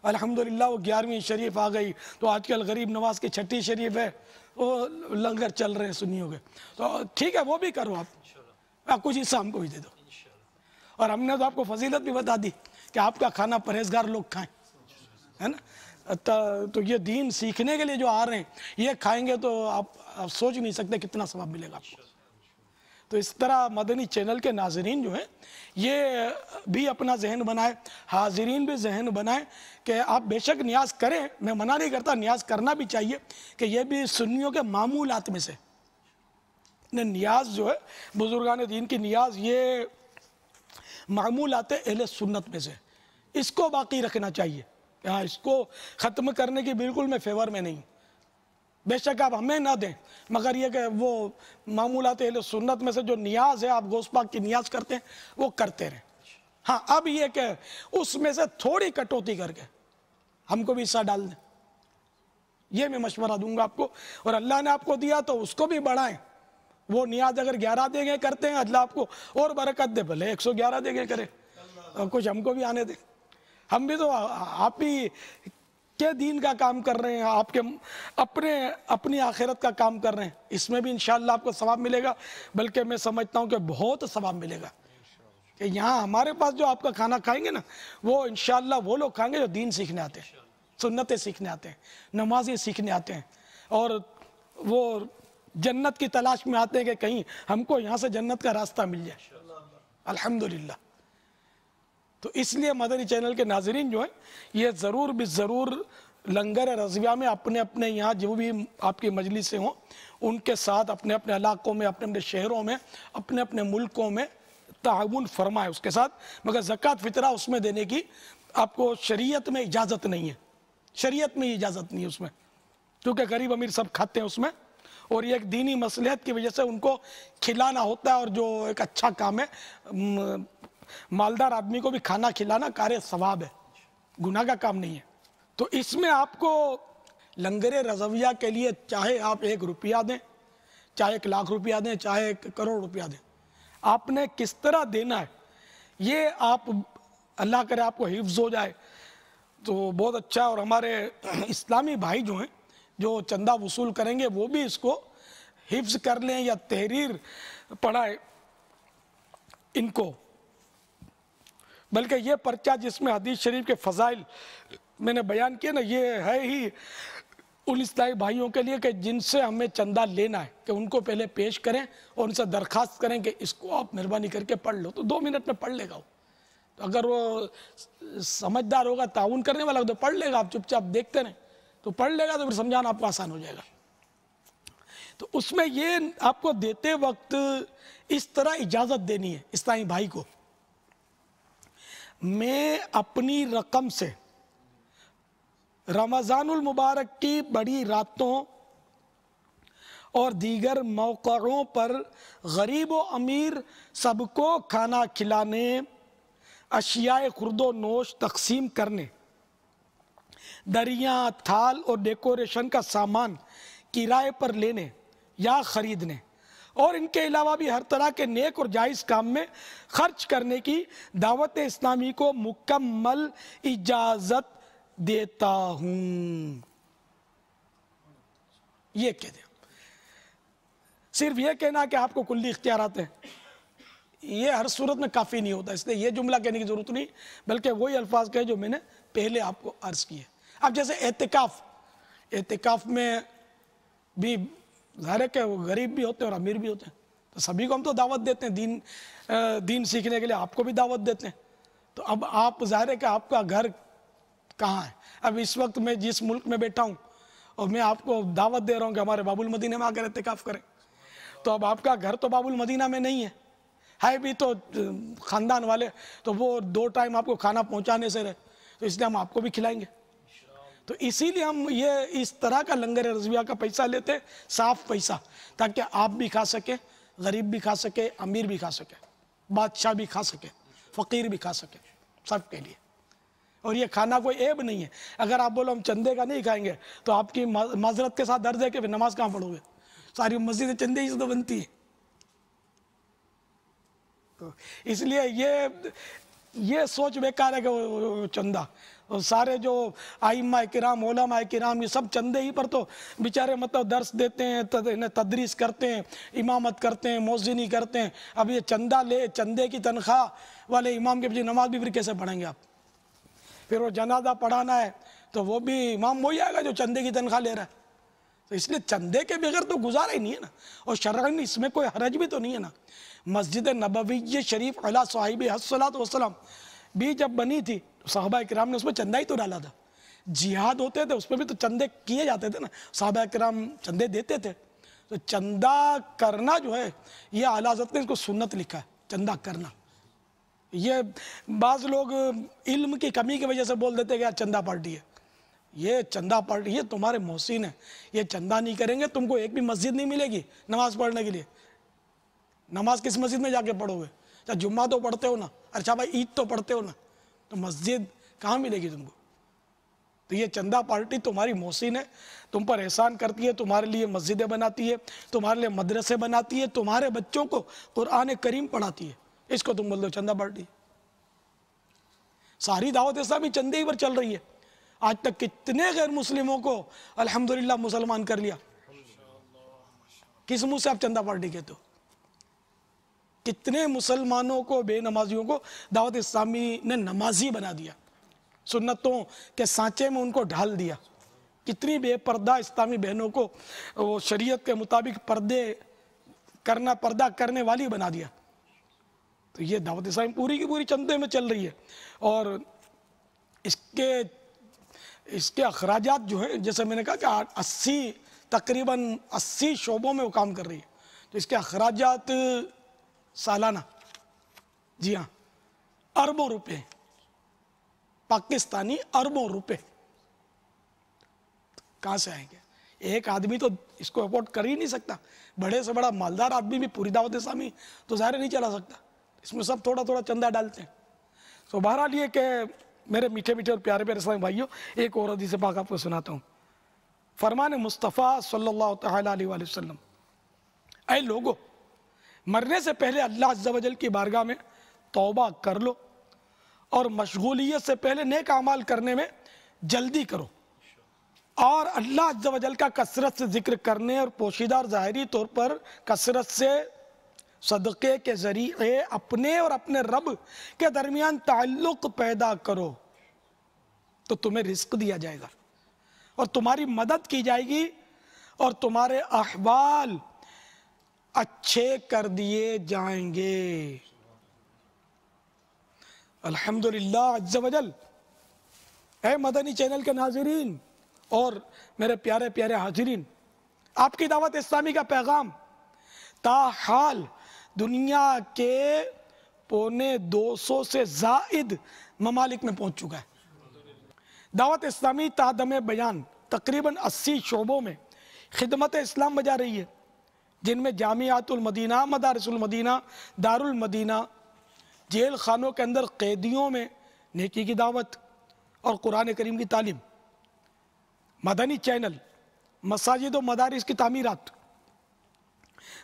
الحمدللہ وہ 11ویں شریف آ گئی تو آج کل غریب نواز کی 6ٹھی شریف ہے، وہ لنگر چل رہے ہیں سنیوں کے. تو ٹھیک ہے، وہ بھی کرو آپ کچھ حصہ ہم کو بھی دے دو. اور ہم نے تو آپ کو فضیلت بھی بتا دی کہ آپ کا کھانا پرہیزگار لوگ کھائیں، ہے نا. تو یہ دین سیکھنے کے لیے جو آ رہے ہیں یہ کھائیں گے تو آپ سوچ نہیں سکتے کتنا ثواب ملے گا آپ کو. تو اس طرح مدنی چینل کے ناظرین جو ہیں یہ بھی اپنا ذہن بنائیں، حاضرین بھی ذہن بنائیں کہ آپ بے شک نیاز کریں. میں منع نہیں کرتا، نیاز کرنا بھی چاہیے، کہ یہ بھی سنیوں کے معمولات میں سے نیاز جو ہے، بزرگان دین کی نیاز یہ معمولات اہل سنت میں سے، اس کو باقی رکھنا چاہیے. ہاں، اس کو ختم کرنے کی بالکل میں فیور میں نہیں. بے شک آپ ہمیں نہ دیں، مگر یہ کہ وہ معمولات اہل سنت میں سے جو نیاز ہے، آپ گوشت پاک کی نیاز کرتے ہیں وہ کرتے رہیں. ہاں، اب یہ کہ اس میں سے تھوڑی کٹوتی کر کے ہم کو بھی حصہ ڈال دیں، یہ میں مشورہ دوں گا آپ کو. اور اللہ نے آپ کو دیا تو اس کو بھی بڑھائیں. وہ نیاز اگر 11 دے گئے کرتے ہیں، اللہ آپ کو اور برکت دے، بھلے 111 دے گئے کرے، کچھ ہم کو بھی آنے دیں. ہم بھی تو آپ ہی کے دین کا کام کر رہے ہیں، آپ کے اپنی آخرت کا کام کر رہے ہیں. اس میں بھی انشاءاللہ آپ کو ثواب ملے گا، بلکہ میں سمجھتا ہوں کہ بہت ثواب ملے گا. کہ یہاں ہمارے پاس جو آپ کا کھانا کھائیں گے نا، وہ انشاءاللہ وہ لوگ کھائیں گے جو دین سیکھنے آتے ہیں، سنتیں سیکھنے آتے ہیں، نمازیں سیکھنے آتے ہیں، اور وہ جنت کی تلاش میں آتے ہیں کہ کہیں ہم کو یہاں سے جنت کا راستہ مل جائے. الحمدللہ. تو اس لیے مدنی چینل کے ناظرین جو ہیں یہ ضرور بھی ضرور لنگر رضویہ میں اپنے یہاں جو بھی آپ کی مجلسیں ہوں ان کے ساتھ اپنے علاقوں میں، اپنے شہروں میں، اپنے ملکوں میں تعاون فرمائے اس کے ساتھ. مگر زکوٰۃ فطرہ اس میں دینے کی آپ کو شریعت میں اجازت نہیں ہے. شریعت میں اجازت نہیں ہے اس میں، کیونکہ غریب امیر سب کھاتے ہیں اس میں، اور یہ ایک دینی مصلحت کی وجہ سے ان کو کھلانا ہوتا ہے. اور جو ایک اچھا کام ہے، مالدار آدمی کو بھی کھانا کھلانا کار ثواب ہے، گناہ کا کام نہیں ہے. تو اس میں آپ کو لنگر رضویہ کے لیے چاہے آپ 1 روپیہ دیں، چاہے 1 لاکھ روپیہ دیں، چاہے 1 کروڑ روپیہ دیں، آپ نے کس طرح دینا ہے یہ آپ، اللہ کرے آپ کو حفظ ہو جائے تو بہت اچھا. اور ہمارے اسلامی بھائی جو ہیں جو چندہ وصول کریں گے وہ بھی اس کو حفظ کر لیں یا تحریر پڑھائے ان کو. بلکہ یہ پرچہ جس میں حدیث شریف کے فضائل میں نے بیان کیا نا، یہ ہے ہی ان اسلامی بھائیوں کے لیے کہ جن سے ہمیں چندہ لینا ہے، کہ ان کو پہلے پیش کریں اور ان سے درخواست کریں کہ اس کو آپ مہربانی کر کے پڑھ لو. تو 2 منٹ میں پڑھ لے گا وہ. تو اگر وہ سمجھدار ہوگا، تعاون کرنے والا تو پڑھ لے گا. آپ چپ چاپ دیکھتے رہیں تو پڑھ لے گا، تو پھر سمجھانا آپ کو آسان ہو جائے گا. تو اس میں یہ آپ کو دیتے وقت اس طرح اجازت دینی ہے اسلامی بھائی کو، میں اپنی رقم سے رمضان المبارک کی بڑی راتوں اور دیگر موقعوں پر غریب و امیر سب کو کھانا کھلانے، اشیاء خورد و نوش تقسیم کرنے، دریاں، تھال اور ڈیکوریشن کا سامان کرائے پر لینے یا خریدنے، اور ان کے علاوہ بھی ہر طرح کے نیک اور جائز کام میں خرچ کرنے کی دعوت اسلامی کو مکمل اجازت دیتا ہوں. یہ کہہ دیں. صرف یہ کہنا کہ آپ کو کلی اختیارات ہیں یہ ہر صورت میں کافی نہیں ہوتا، اس لیے یہ جملہ کہنے کی ضرورت نہیں، بلکہ وہی الفاظ کہے جو میں نے پہلے آپ کو عرض کیے. اب جیسے اعتکاف میں بھی ظاہر ہے کہ وہ غریب بھی ہوتے ہیں اور امیر بھی ہوتے ہیں، تو سبھی کو ہم تو دعوت دیتے ہیں دین سیکھنے کے لیے، آپ کو بھی دعوت دیتے ہیں. تو اب آپ ظاہر ہے کہ آپ کا گھر کہاں ہے؟ اب اس وقت میں جس ملک میں بیٹھا ہوں اور میں آپ کو دعوت دے رہا ہوں کہ ہمارے باب المدینہ میں آ کر اعتکاف کریں، تو اب آپ کا گھر تو باب المدینہ میں نہیں ہے بھی تو خاندان والے، تو وہ 2 ٹائم آپ کو کھانا پہنچانے سے رہے، تو اس لیے ہم آپ کو بھی کھلائیں گے۔ تو اسی لیے ہم یہ اس طرح کا لنگر رضویہ کا پیسہ لیتے، صاف پیسہ، تاکہ آپ بھی کھا سکے، غریب بھی کھا سکے، امیر بھی کھا سکے، بادشاہ بھی کھا سکے، فقیر بھی کھا سکے، سب کے لیے۔ اور یہ کھانا کوئی عیب نہیں ہے۔ اگر آپ بولو ہم چندے کا نہیں کھائیں گے تو آپ کی معذرت کے ساتھ درد ہے کہ پھر نماز کہاں پڑھو گے؟ ساری مسجد چندے ہی سے تو بنتی ہے۔ تو اس لیے یہ سوچ بیکار ہے کہ وہ چندہ، اور سارے جو ائمہ کرام، علماء کرام، یہ سب چندے ہی پر تو بیچارے مطلب درس دیتے ہیں، تدریس کرتے ہیں، امامت کرتے ہیں، مؤذنی کرتے ہیں۔ اب یہ چندے کی تنخواہ والے امام کے پیچھے نماز بھی پھر کیسے پڑھیں گے آپ؟ پھر وہ جنازہ پڑھانا ہے تو وہ بھی امام وہی آئے گا جو چندے کی تنخواہ لے رہا ہے۔ تو اس لیے چندے کے بغیر تو گزارا ہی نہیں ہے نا، اور شرعاً اس میں کوئی حرج بھی تو نہیں ہے نا۔ مسجد نبوی شریف علی صاحب الصلاۃ والسلام بھی جب بنی تھی تو صحابہ کرام نے اس میں چندہ ہی تو ڈالا تھا۔ جہاد ہوتے تھے اس میں بھی تو چندے کیے جاتے تھے نا، صحابہ کرام چندے دیتے تھے۔ تو چندہ کرنا جو ہے یہ اعلیٰ حضرت نے اس کو سنت لکھا ہے، چندہ کرنا۔ یہ بعض لوگ علم کی کمی کی وجہ سے بول دیتے کہ چندہ پارٹی ہے۔ یہ چندہ پارٹی، یہ تمہارے محسن ہیں، یہ چندہ نہیں کریں گے تم کو ایک بھی مسجد نہیں ملے گی نماز پڑھنے کے لیے۔ نماز کس مسجد میں جا کے پڑھو گے؟ اچھا جمعہ تو پڑھتے ہو نا، اچھا بھائی عید تو پڑھتے ہو نا، تو مسجد کہاں ملے گی تم کو؟ تو یہ چندہ پارٹی تمہاری محسن ہے، تم پر احسان کرتی ہے، تمہارے لیے مسجدیں بناتی ہے، تمہارے لیے مدرسے بناتی ہے، تمہارے بچوں کو قرآن کریم پڑھاتی ہے، اس کو تم بول دو چندہ پارٹی۔ ساری دعوت اسلامی چندے ہی پر چل رہی ہے۔ آج تک کتنے غیر مسلموں کو الحمدللہ مسلمان کر لیا، کس منہ سے آپ چندہ پارٹی کہتے ہو؟ کتنے مسلمانوں کو، بے نمازیوں کو دعوت اسلامی نے نمازی بنا دیا، سنتوں کے سانچے میں ان کو ڈھال دیا۔ کتنی بے پردہ اسلامی بہنوں کو وہ شریعت کے مطابق پردہ کرنے والی بنا دیا۔ تو یہ دعوت اسلامی پوری کی پوری چندے میں چل رہی ہے، اور اس کے اخراجات جو ہیں، جیسے میں نے کہا کہ تقریباً 80 شعبوں میں وہ کام کر رہی ہے، تو اس کے اخراجات سالانہ، جی ہاں، اربوں روپے، پاکستانی اربوں روپے کہاں سے آئیں گے؟ ایک آدمی تو اس کو افورڈ کر ہی نہیں سکتا، بڑے سے بڑا مالدار آدمی بھی پوری دعوت اسلامی تو ظاہر نہیں چلا سکتا، اس میں سب تھوڑا تھوڑا چندہ ڈالتے ہیں۔ تو بہرحال یہ کہ میرے میٹھے میٹھے اور پیارے پیارے اسلامی بھائیوں، ایک اور حدیث پاک آپ کو سناتا ہوں۔ فرمان مصطفیٰ صلی اللہ تعالی علیہ وآلہ وسلم، اے لوگو، مرنے سے پہلے اللہ عز و جل کی بارگاہ میں توبہ کر لو، اور مشغولیت سے پہلے نیک اعمال کرنے میں جلدی کرو، اور اللہ عز و جل کا کثرت سے ذکر کرنے اور پوشیدہ اور ظاہری طور پر کثرت سے صدقے کے ذریعے اپنے اور اپنے رب کے درمیان تعلق پیدا کرو، تو تمہیں رزق دیا جائے گا، اور تمہاری مدد کی جائے گی، اور تمہارے احوال اچھے کر دیے جائیں گے۔ الحمدللہ عز و جل۔ اے مدنی چینل کے ناظرین اور میرے پیارے پیارے حاضرین، آپ کی دعوت اسلامی کا پیغام تاحال دنیا کے 250 سے زائد ممالک میں پہنچ چکا ہے۔ دعوت اسلامی تادم بیان تقریباً 80 شعبوں میں خدمت اسلام بجا رہی ہے، جن میں جامعات المدینہ، مدارس المدینہ، دار المدینہ، جیل خانوں کے اندر قیدیوں میں نیکی کی دعوت اور قرآن کریم کی تعلیم، مدنی چینل، مساجد و مدارس کی تعمیرات،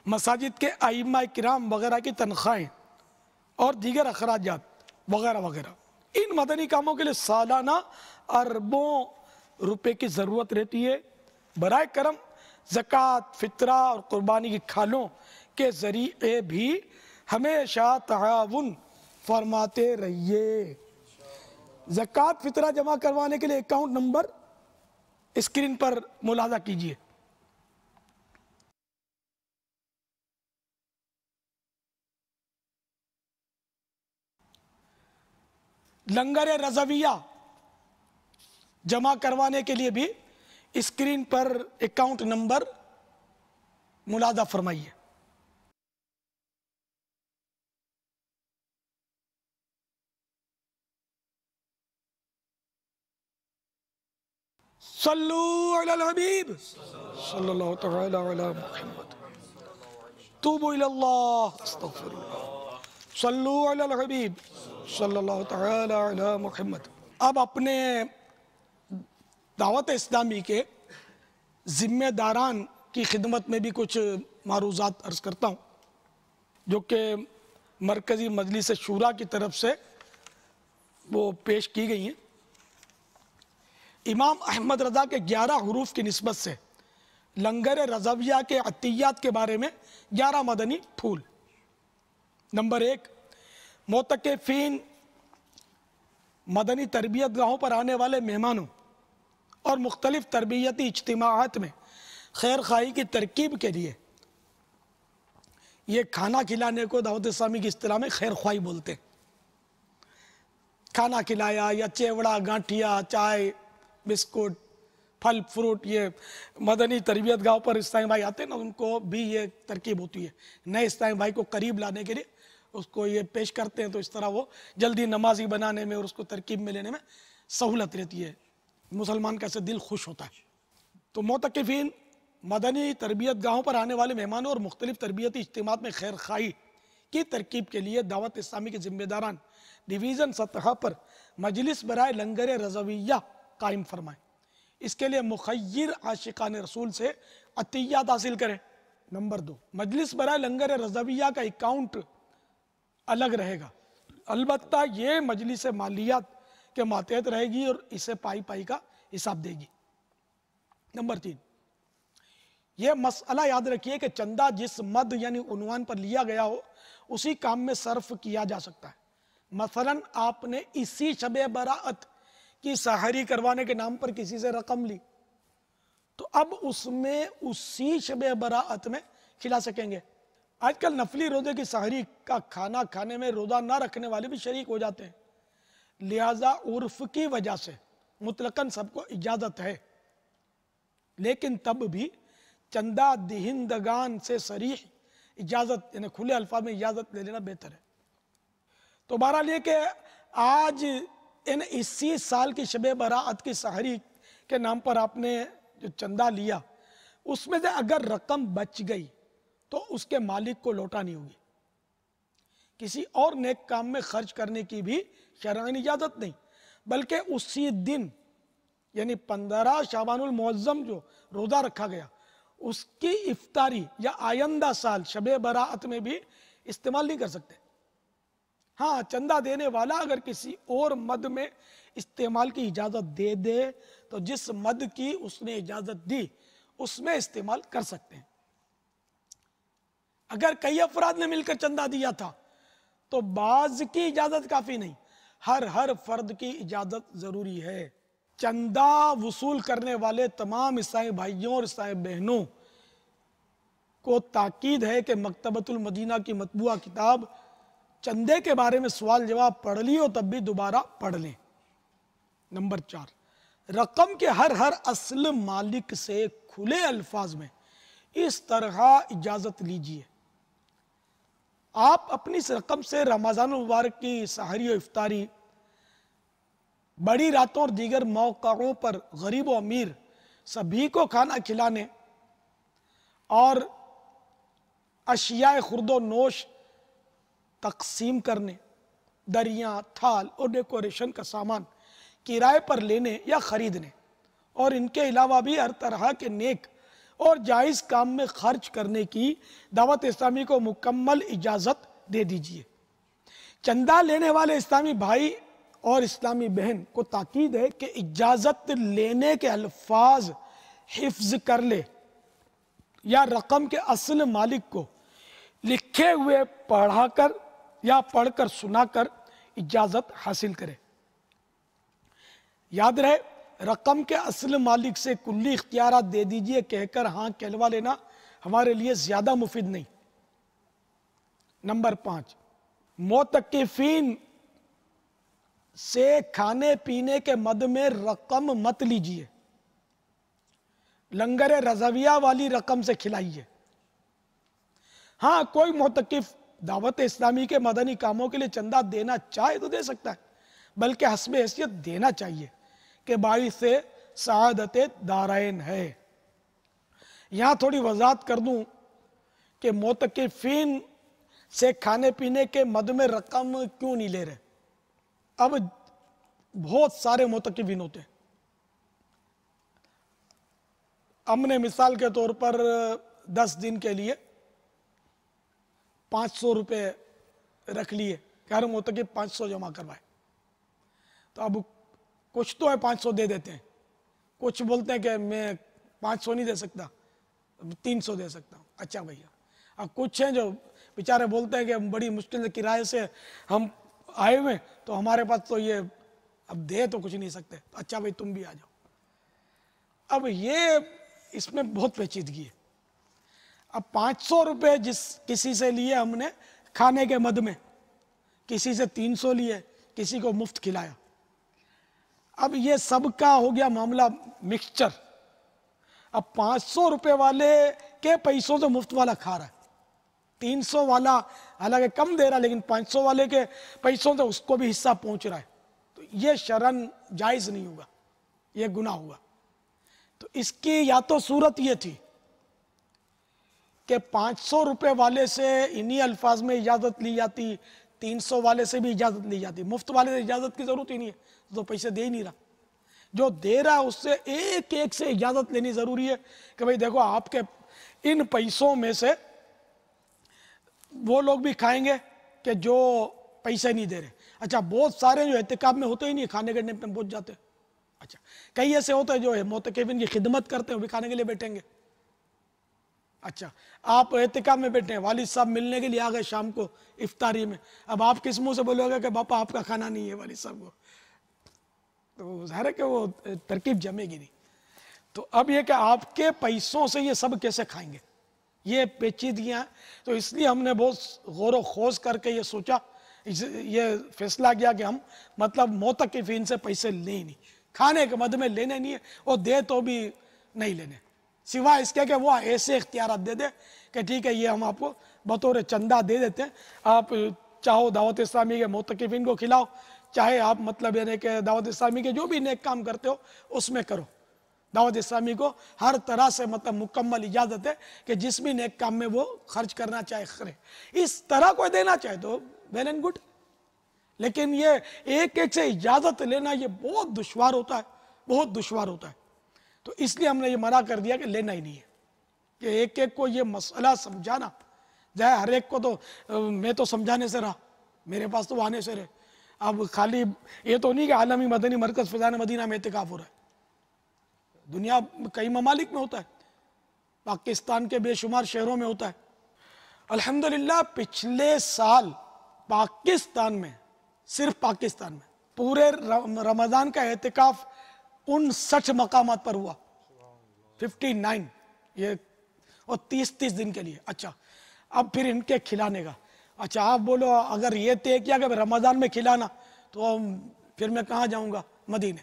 مساجد کے ائمہ کرام وغیرہ کی تنخواہیں اور دیگر اخراجات وغیرہ وغیرہ۔ ان مدنی کاموں کے لیے سالانہ اربوں روپے کی ضرورت رہتی ہے۔ برائے کرم زکوٰۃ، فطرہ اور قربانی کی کھالوں کے ذریعے بھی ہمیشہ تعاون فرماتے رہیے۔ زکوٰۃ فطرہ جمع کروانے کے لیے اکاؤنٹ نمبر اسکرین پر ملاحظہ کیجیے۔ لنگر رضویہ جمع کروانے کے لیے بھی اسکرین پر اکاؤنٹ نمبر ملاحظہ فرمائیے۔ صلو علی الحبیب صلی اللہ تعالی علی محمد، توبوا الی اللہ، استغفر اللہ، صلو علی الحبیب صلی اللہ تعالی علی محمد۔ اب اپنے دعوت اسلامی کے ذمہ داران کی خدمت میں بھی کچھ معروضات عرض کرتا ہوں جو کہ مرکزی مجلس شورا کی طرف سے وہ پیش کی گئی ہیں۔ امام احمد رضا کے 11 حروف کی نسبت سے لنگر رضویہ کے عطیات کے بارے میں 11 مدنی پھول۔ نمبر 1، معتکفین، مدنی تربیت گاہوں پر آنے والے مہمانوں اور مختلف تربیتی اجتماعات میں خیر خواہی کی ترکیب کے لیے، یہ کھانا کھلانے کو دعوت اسلامی کی اصطلاح میں خیر خواہی بولتے ہیں۔ کھانا کھلایا یا چیوڑا، گانٹھیا، چائے، بسکٹ، پھل فروٹ، یہ مدنی تربیت گاہوں پر اسلامی بھائی آتے ہیں نا، ان کو بھی یہ ترکیب ہوتی ہے۔ نئے اسلامی بھائی کو قریب لانے کے لیے اس کو یہ پیش کرتے ہیں، تو اس طرح وہ جلدی نمازی بنانے میں اور اس کو ترکیب میں لینے میں سہولت رہتی ہے، مسلمان کا ایسے دل خوش ہوتا ہے۔ تو معتکفین، مدنی تربیت گاہوں پر آنے والے مہمانوں اور مختلف تربیتی اجتماعات میں خیر خواہی کی ترکیب کے لیے دعوت اسلامی کے ذمہ داران ڈویژن سطح پر مجلس برائے لنگر رضویہ قائم فرمائیں۔ اس کے لیے مخیر عاشقان رسول سے عطیات حاصل کریں۔ نمبر 2، مجلس برائے لنگر رضویہ کا اکاؤنٹ الگ رہے گا، البتہ یہ مجلس مالیات کے ماتحت رہے گی اور اسے پائی پائی کا حساب دے گی۔ نمبر 3، یہ مسئلہ یاد رکھیے کہ چندہ جس مد یعنی عنوان پر لیا گیا ہو اسی کام میں صرف کیا جا سکتا ہے۔ مثلا آپ نے اسی شب براءت کی سحری کروانے کے نام پر کسی سے رقم لی، تو اب اس میں اسی شب براءت میں کھلا سکیں گے۔ آج کل نفلی روزے کی سحری کا کھانا کھانے میں روزہ نہ رکھنے والے بھی شریک ہو جاتے ہیں، لہذا عرف کی وجہ سے مطلقاً سب کو اجازت ہے، لیکن تب بھی چندہ دہندگان سے صریح اجازت، یعنی کھلے الفاظ میں اجازت لے لینا بہتر ہے۔ تو بہرحال یہ کہ آج اسی سال کی شب براءت کی سحری کے نام پر آپ نے جو چندہ لیا، اس میں سے اگر رقم بچ گئی تو اس کے مالک کو لوٹانی ہوگی۔ کسی اور نیک کام میں خرچ کرنے کی بھی شرعاً اجازت نہیں، بلکہ اسی دن یعنی 15 شعبان المعظم جو روزہ رکھا گیا اس کی افطاری یا آئندہ سال شب براءت میں بھی استعمال نہیں کر سکتے۔ ہاں، چندہ دینے والا اگر کسی اور مد میں استعمال کی اجازت دے دے تو جس مد کی اس نے اجازت دی اس میں استعمال کر سکتے ہیں۔ اگر کئی افراد نے مل کر چندہ دیا تھا تو بعض کی اجازت کافی نہیں، ہر فرد کی اجازت ضروری ہے۔ چندہ وصول کرنے والے تمام عیسائی بھائیوں اور عیسائی بہنوں کو تاکید ہے کہ مکتبۃ المدینہ کی مطبوعہ کتاب چندے کے بارے میں سوال جواب پڑھ لی ہو تب بھی دوبارہ پڑھ لیں۔ نمبر 4، رقم کے ہر اصل مالک سے کھلے الفاظ میں اس طرح اجازت لیجئے۔ آپ اپنی اس رقم سے رمضان المبارک کی سحری و افطاری، بڑی راتوں اور دیگر موقعوں پر غریب و امیر سبھی کو کھانا کھلانے اور اشیاء خرد و نوش تقسیم کرنے، دریاں، تھال اور ڈیکوریشن کا سامان کرائے پر لینے یا خریدنے اور ان کے علاوہ بھی ہر طرح کے نیک اور جائز کام میں خرچ کرنے کی دعوت اسلامی کو مکمل اجازت دے دیجیے۔ چندہ لینے والے اسلامی بھائی اور اسلامی بہن کو تاکید ہے کہ اجازت لینے کے الفاظ حفظ کر لے یا رقم کے اصل مالک کو لکھے ہوئے پڑھا کر یا پڑھ کر سنا کر اجازت حاصل کرے۔ یاد رہے، رقم کے اصل مالک سے کلی اختیارات دے دیجئے کہہ کر ہاں کہلوا لینا ہمارے لیے زیادہ مفید نہیں۔ نمبر 5، معتکفین سے کھانے پینے کے مد میں رقم مت لیجئے، لنگر رضویہ والی رقم سے کھلائیے۔ ہاں کوئی معتکف دعوت اسلامی کے مدنی کاموں کے لیے چندہ دینا چاہے تو دے سکتا ہے، بلکہ حسب حیثیت دینا چاہیے کہ باعث سعادت دارین ہے۔ یہاں تھوڑی وضاحت کر دوں کہ معتکفین سے کھانے پینے کے مد میں رقم کیوں نہیں لے رہے۔ اب بہت سارے معتکفین ہوتے ہیں، ہم نے مثال کے طور پر 10 دن کے لیے 500 روپے رکھ لیے کہ ہر معتکف 500 جمع کروائے، تو اب کچھ تو ہے 500 دے دیتے ہیں، کچھ بولتے ہیں کہ میں 500 نہیں دے سکتا 300 دے سکتا ہوں۔ اچھا بھیا، اب کچھ ہیں جو بیچارے بولتے ہیں کہ ہم بڑی مشکل سے کرائے سے ہم آئے ہوئے تو ہمارے پاس تو یہ اب دے تو کچھ نہیں سکتے، اچھا بھائی تم بھی آ جاؤ۔ اب یہ اس میں بہت پیچیدگی ہے۔ اب 500 روپے کسی سے لیے ہم نے کھانے کے مد میں، کسی سے 300 لیے، کسی کو مفت کھلایا۔ اب یہ سب کا ہو گیا معاملہ مکسچر۔ اب 500 روپے والے کے پیسوں سے مفت والا کھا رہا ہے، 300 والا حالانکہ کم دے رہا ہے لیکن 500 والے کے پیسوں سے اس کو بھی حصہ پہنچ رہا ہے، تو یہ شرعاً جائز نہیں ہوگا، یہ گناہ ہوگا۔ تو اس کی یا تو صورت یہ تھی کہ 500 روپے والے سے انہی الفاظ میں اجازت لی جاتی، 300 والے سے بھی اجازت لی جاتی، مفت والے سے اجازت کی ضرورت ہی نہیں ہے، تو پیسے دے ہی نہیں رہا۔ جو دے رہا ہے اس سے ایک ایک سے اجازت لینی ضروری ہے کہ بھئی دیکھو آپ کے ان پیسوں میں سے وہ لوگ بھی کھائیں گے کہ جو پیسے نہیں دے رہے۔ اچھا بہت سارے جو اعتکاف میں ہوتے ہی نہیں، کھانے کے ٹائم پہنچ جاتے ہیں۔ اچھا کئی ایسے ہوتے ہیں جو معتکفین کی خدمت کرتے ہیں، وہ بھی کھانے کے لیے بیٹھیں گے۔ اچھا آپ اعتکاف میں بیٹھے ہیں، والد صاحب ملنے کے لیے آ گئے شام کو افطاری میں، اب آپ کس منہ سے بولو گے کہ باپا آپ کا کھانا نہیں ہے والد صاحب کو، تو ظاہر ہے کہ وہ ترکیب جمے گی نہیں۔ تو اب یہ کہ آپ کے پیسوں سے یہ سب کیسے کھائیں گے، یہ پیچیدگیاں ہیں۔ تو اس لیے ہم نے بہت غور و خوض کر کے یہ سوچا، یہ فیصلہ کیا کہ ہم مطلب معتکفین سے پیسے لیں نہیں، کھانے کے مد میں لینے نہیں ہے، اور دے تو بھی نہیں لینے، سوائے اس کے کہ وہ ایسے اختیارات دے دے کہ ٹھیک ہے یہ ہم آپ کو بطور چندہ دے دیتے ہیں، آپ چاہو دعوت اسلامی کے معتکفین کو کھلاؤ، چاہے آپ مطلب یعنی کہ دعوت اسلامی کے جو بھی نیک کام کرتے ہو اس میں کرو۔ دعوت اسلامی کو ہر طرح سے مطلب مکمل اجازت ہے کہ جس بھی نیک کام میں وہ خرچ کرنا چاہے کرے، اس طرح کوئی دینا چاہے تو ویل اینڈ گڈ، لیکن یہ ایک ایک سے اجازت لینا یہ بہت دشوار ہوتا ہے، بہت دشوار ہوتا ہے۔ تو اس لیے ہم نے یہ منع کر دیا کہ لینا ہی نہیں ہے، کہ ایک ایک کو یہ مسئلہ سمجھانا جائے، ہر ایک کو تو میں تو سمجھانے سے رہا، میرے پاس تو وہ آنے سے رہے۔ اب خالی یہ تو نہیں کہ عالمی مدنی مرکز فیضان مدینہ میں اعتکاف ہو رہا ہے، دنیا کئی ممالک میں ہوتا ہے، پاکستان کے بے شمار شہروں میں ہوتا ہے۔ الحمدللہ پچھلے سال پاکستان میں، صرف پاکستان میں پورے رمضان کا اعتکاف 59 مقامات پر ہوا، 59 یہ، اور 30 دن کے لیے۔ اچھا اب پھر ان کے کھلانے کا، اچھا آپ بولو اگر یہ طے کیا کہ رمضان میں کھلانا تو پھر میں کہاں جاؤں گا؟ مدینے،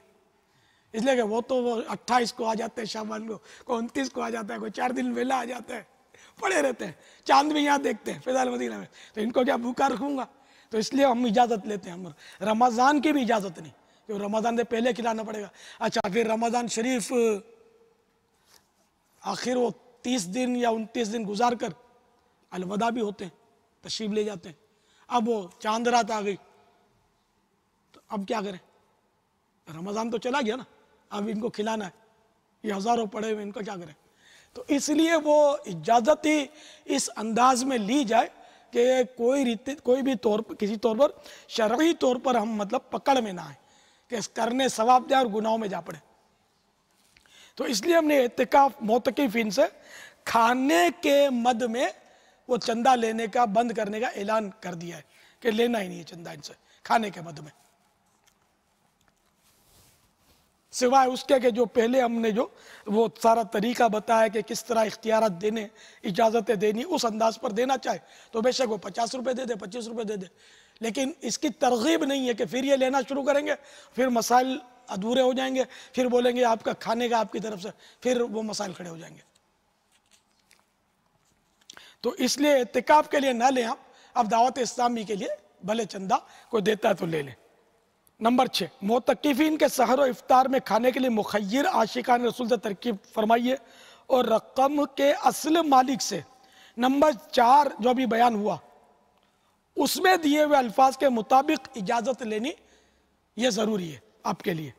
اس لیے کہ وہ تو 28 کو آ جاتے ہیں شعبان کو، کوئی 29 کو آ جاتا ہے، کوئی 4 دن ویلا آ جاتا ہے، پڑے رہتے ہیں، چاند بھی یہاں دیکھتے ہیں فیضان مدینہ میں، تو ان کو کیا بھوکا رکھوں گا؟ تو اس لیے ہم اجازت لیتے ہیں، ہم رمضان کی بھی اجازت نہیں، کہ رمضان سے پہلے کھلانا پڑے گا۔ اچھا پھر رمضان شریف آخر وہ 30 دن یا 29 دن گزار کر الوداع بھی ہوتے ہیں، تشریف لے جاتے ہیں۔ اب وہ چاند رات آ گئی تو اب کیا کریں؟ رمضان تو چلا گیا نا، اب ان کو کھلانا ہے، یہ ہزاروں پڑے ہوئے، ان کو کیا کریں؟ تو اس لیے وہ اجازت ہی اس انداز میں لی جائے کہ کوئی بھی کسی طور پر شرعی طور پر ہم مطلب پکڑ میں نہ آئیں کہ اس کرنے ثواب جائے اور گناہوں میں جا پڑے۔ تو اس لیے ہم نے اعتکاف معتکفین سے کھانے کے مد میں وہ چندہ لینے کا بند کرنے کا اعلان کر دیا ہے کہ لینا ہی نہیں ہے چندہ ان سے کھانے کے مد میں، سوائے اس کے کہ جو پہلے ہم نے جو وہ سارا طریقہ بتایا کہ کس طرح اختیارات دینے، اجازتیں دینی، اس انداز پر دینا چاہے تو بے شک وہ 50 روپے دے دے، 25 روپے دے دے، لیکن اس کی ترغیب نہیں ہے کہ پھر یہ لینا شروع کریں گے، پھر مسائل ادھورے ہو جائیں گے، پھر بولیں گے آپ کا کھانے کا آپ کی طرف سے، پھر وہ مسائل کھڑے ہو جائیں گے۔ تو اس لیے اعتکاف کے لیے نہ لیں آپ، اب دعوت اسلامی کے لیے بھلے چندہ کوئی دیتا ہے تو لے لیں۔ نمبر 6، معتکفین کے سحر و افطار میں کھانے کے لیے مخیر عاشقان رسول سے ترکیب فرمائیے اور رقم کے اصل مالک سے۔ نمبر 4 جو ابھی بیان ہوا اس میں دیے ہوئے الفاظ کے مطابق اجازت لینی یہ ضروری ہے آپ کے لیے۔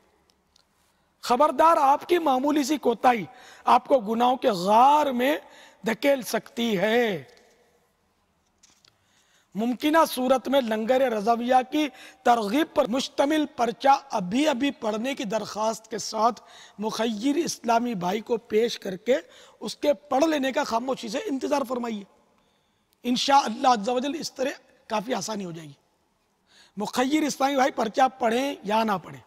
خبردار، آپ کی معمولی سی کوتاہی آپ کو گناہوں کے غار میں دھکیل سکتی ہے۔ ممکنہ صورت میں لنگر رضویہ کی ترغیب پر مشتمل پرچہ ابھی پڑھنے کی درخواست کے ساتھ مخیر اسلامی بھائی کو پیش کر کے اس کے پڑھ لینے کا خاموشی سے انتظار فرمائیے۔ انشاءاللہ عز و جل اس طرح کافی آسانی ہو جائے گی۔ مخیر اسلامی بھائی پرچہ پڑھیں یا نہ پڑھیں،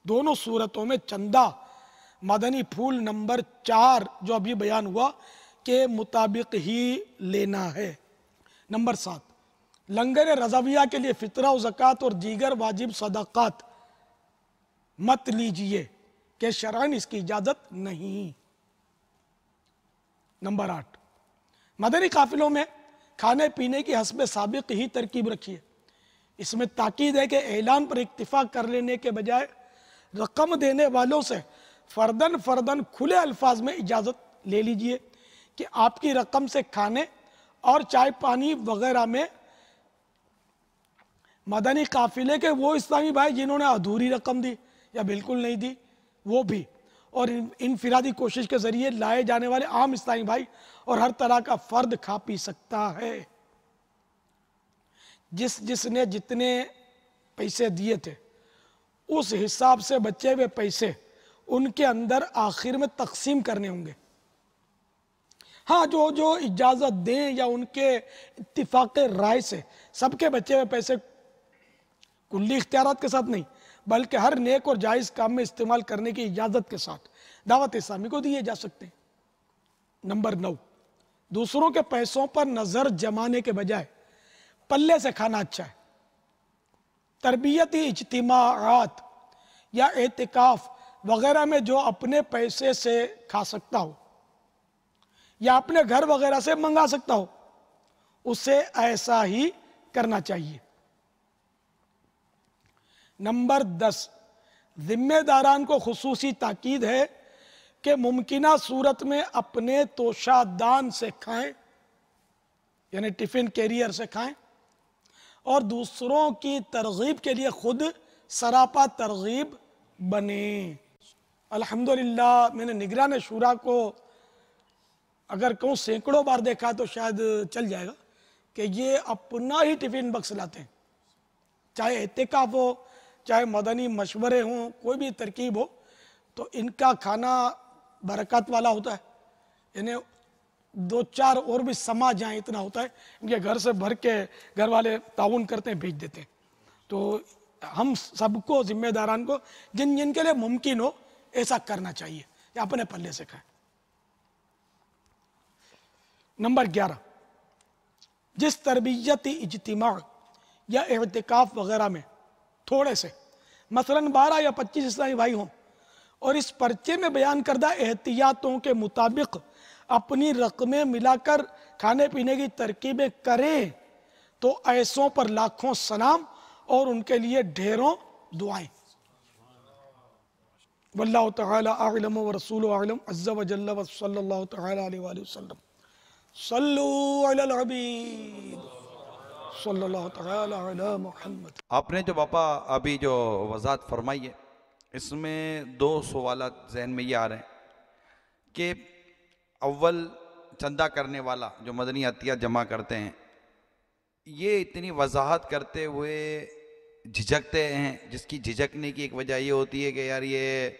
دونوں صورتوں میں چندہ مدنی پھول نمبر 4 جو ابھی بیان ہوا کے مطابق ہی لینا ہے۔ نمبر 7، لنگر رضویہ کے لیے فطرہ و زکوٰۃ اور دیگر واجب صدقات مت لیجئے کہ شرعاً اس کی اجازت نہیں۔ نمبر 8، مدنی قافلوں میں کھانے پینے کی حسب سابق ہی ترکیب رکھیے۔ اس میں تاکید ہے کہ اعلان پر اکتفا کر لینے کے بجائے رقم دینے والوں سے فرداً کھلے الفاظ میں اجازت لے لیجئے کہ آپ کی رقم سے کھانے اور چائے پانی وغیرہ میں مدنی قافلے کے وہ اسلامی بھائی جنہوں نے ادھوری رقم دی یا بالکل نہیں دی وہ بھی، اور انفرادی کوشش کے ذریعے لائے جانے والے عام اسلامی بھائی اور ہر طرح کا فرد کھا پی سکتا ہے۔ جس نے جتنے پیسے دیے تھے اس حساب سے بچے ہوئے پیسے ان کے اندر آخر میں تقسیم کرنے ہوں گے۔ ہاں، جو اجازت دیں یا ان کے اتفاق رائے سے سب کے بچے ہوئے پیسے کلی اختیارات کے ساتھ نہیں بلکہ ہر نیک اور جائز کام میں استعمال کرنے کی اجازت کے ساتھ دعوت اسلامی کو دیے جا سکتے ہیں۔ نمبر 9، دوسروں کے پیسوں پر نظر جمانے کے بجائے پلے سے کھانا اچھا ہے۔ تربیتی اجتماعات یا اعتکاف وغیرہ میں جو اپنے پیسے سے کھا سکتا ہو یا اپنے گھر وغیرہ سے منگا سکتا ہو اسے ایسا ہی کرنا چاہیے۔ نمبر 10، ذمہ داران کو خصوصی تاکید ہے کہ ممکنہ صورت میں اپنے توشہ دان سے کھائیں، یعنی ٹفن کیریئر سے کھائیں، اور دوسروں کی ترغیب کے لیے خود سراپا ترغیب بنیں۔ الحمدللہ میں نے نگران شورا کو اگر کہوں سینکڑوں بار دیکھا تو شاید چل جائے گا کہ یہ اپنا ہی ٹفن بکس لاتے ہیں، چاہے اعتکاف ہو چاہے مدنی مشورے ہوں، کوئی بھی ترکیب ہو، تو ان کا کھانا برکات والا ہوتا ہے، یعنی 2-4 اور بھی سما جائیں اتنا ہوتا ہے۔ ان کے گھر سے بھر کے گھر والے تعاون کرتے ہیں، بھیج دیتے ہیں۔ تو ہم سب کو ذمہ داران کو جن کے لیے ممکن ہو ایسا کرنا چاہیے یا اپنے پلے سے کھائیں۔ نمبر 11، جس تربیتی اجتماع یا اعتکاف وغیرہ میں تھوڑے سے مثلاً 12 یا 25 اسلامی بھائی ہوں اور اس پرچے میں بیان کردہ احتیاطوں کے مطابق اپنی رقمیں ملا کر کھانے پینے کی ترکیبیں کریں تو ایسوں پر لاکھوں سلام اور ان کے لیے ڈھیروں دعائیں۔ واللہ تعالی اعلم ورسولہ اعلم عز و جل وصلی اللہ تعالی علیہ وآلہ وسلم۔ صلو علی الحبیب صلی اللہ تعالی علی محمد۔ آپ نے جو باپا ابھی جو وضاحت فرمائی ہے اس میں 2 سوالات ذہن میں یہ آ رہے ہیں کہ اول چندہ کرنے والا جو مدنی عطیہ جمع کرتے ہیں یہ اتنی وضاحت کرتے ہوئے جھجکتے ہیں، جس کی جھجکنے کی ایک وجہ یہ ہوتی ہے کہ یار یہ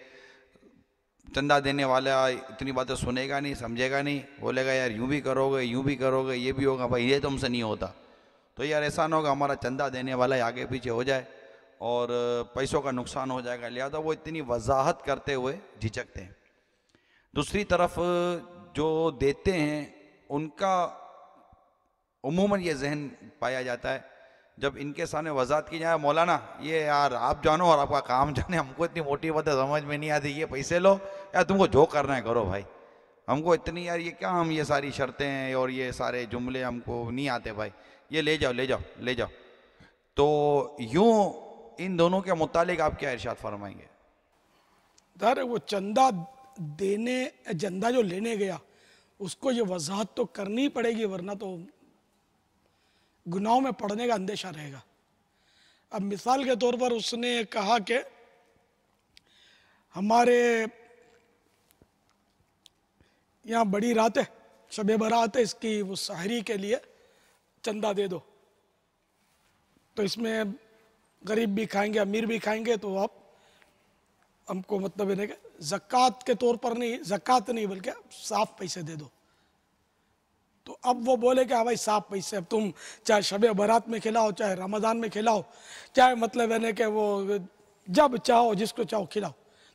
چندہ دینے والا اتنی باتیں سنے گا نہیں، سمجھے گا نہیں، بولے گا یار یوں بھی کرو گے یوں بھی کرو گے، یہ بھی ہوگا، بھائی یہ تو ہم سے نہیں ہوتا۔ تو یار ایسا نہ ہوگا ہمارا چندہ دینے والا آگے پیچھے ہو جائے اور پیسوں کا نقصان ہو جائے گا، لہذا وہ اتنی وضاحت کرتے ہوئے جھجکتے ہیں۔ دوسری طرف جو دیتے ہیں ان کا عموماً یہ ذہن پایا جاتا ہے جب ان کے سامنے وضاحت کی جائے مولانا یہ یار آپ جانو اور آپ کا کام جانے، ہم کو اتنی موٹی باتیں سمجھ میں نہیں آتی، یہ پیسے لو یار تم کو جو کرنا ہے کرو بھائی، ہم کو اتنی یار یہ کیا ہم یہ ساری شرطیں ہیں اور یہ سارے جملے ہم کو نہیں آتے بھائی، یہ لے جاؤ لے جاؤ لے جاؤ. تو یوں ان دونوں کے متعلق آپ کیا ارشاد فرمائیں گے؟ ظاہر ہے وہ چندہ دینے، چندہ جو لینے گیا اس کو یہ وضاحت تو کرنی پڑے گی، ورنہ تو گناہوں میں پڑنے کا اندیشہ رہے گا. اب مثال کے طور پر اس نے کہا کہ ہمارے یہاں بڑی رات ہے، شب برات ہے، اس کی وہ سحری کے لیے چندہ دے دو، تو اس میں غریب بھی کھائیں گے امیر بھی کھائیں گے، تو آپ ہم کو مطلب ہے کہ زکوٰۃ کے طور پر نہیں، زکوٰۃ نہیں بلکہ صاف پیسے دے دو. تو اب وہ بولے کہ ہاں بھائی صاف پیسے، اب تم چاہے شب برات میں کھلاؤ، چاہے رمضان میں کھلاؤ، چاہے مطلب ہے کہ وہ جب چاہو جس کو چاہو کھلاؤ.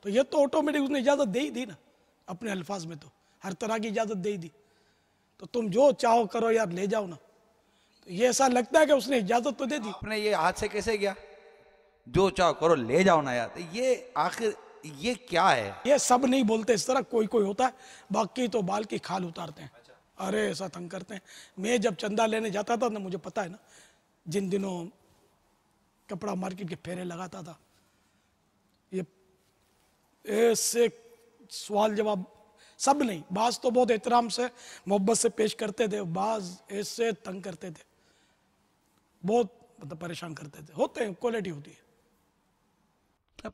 تو یہ تو آٹومیٹک اس نے اجازت دے ہی دی نا، اپنے الفاظ میں تو ہر طرح کی اجازت دے ہی دی. تو تم جو چاہو کرو یار، لے جاؤ نا. تو یہ ایسا لگتا ہے کہ اس نے اجازت تو دے دی. آپ نے یہ ہاتھ سے کیسے گیا جو چاہو کرو لے جاؤ نا یار، یہ آخر یہ کیا ہے؟ یہ سب نہیں بولتے اس طرح، کوئی کوئی ہوتا ہے، باقی تو بال کی کھال اتارتے ہیں. ارے ایسا تنگ کرتے ہیں. میں جب چندہ لینے جاتا تھا نا، مجھے پتا ہے نا، جن دنوں کپڑا مارکیٹ کے پھیرے لگاتا تھا، یہ ایسے سوال جواب سب نہیں، بعض تو بہت احترام سے محبت سے پیش کرتے تھے، بعض ایسے تنگ کرتے تھے، بہت مطلب پریشان کرتے تھے. ہوتے ہیں، کوالٹی ہوتی ہے.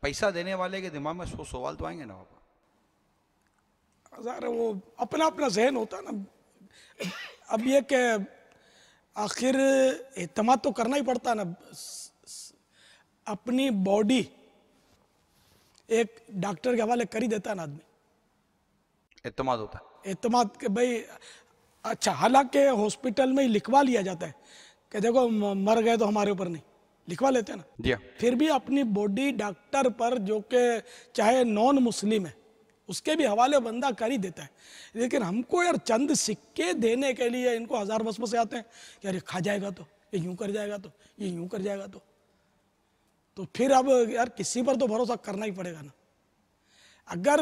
پیسہ دینے والے کے دماغ میں سوال تو آئیں گے نا بابا. ظاہر ہے وہ اپنا اپنا ذہن ہوتا ہے نا. اب یہ کہ آخر اعتماد تو کرنا ہی پڑتا ہے نا. اپنی باڈی ایک ڈاکٹر کے حوالے کر ہی دیتا ہے نا آدمی. اعتماد ہوتا ہے. اعتماد کہ بھائی اچھا، حالانکہ ہاسپٹل میں ہی لکھوا لیا جاتا ہے کہ دیکھو مر گئے تو ہمارے اوپر نہیں، لکھوا لیتے ہیں نا. جی پھر بھی اپنی باڈی ڈاکٹر پر، جو کہ چاہے نان مسلم ہے، اس کے بھی حوالے بندہ کر ہی دیتا ہے. لیکن ہم کو یار چند سکے دینے کے لیے ان کو ہزار وسوسے آتے ہیں کہ یار یہ کھا جائے گا تو، یہ یوں کر جائے گا تو، یہ یوں کر جائے گا تو پھر اب یار کسی پر تو بھروسہ کرنا ہی پڑے گا نا. اگر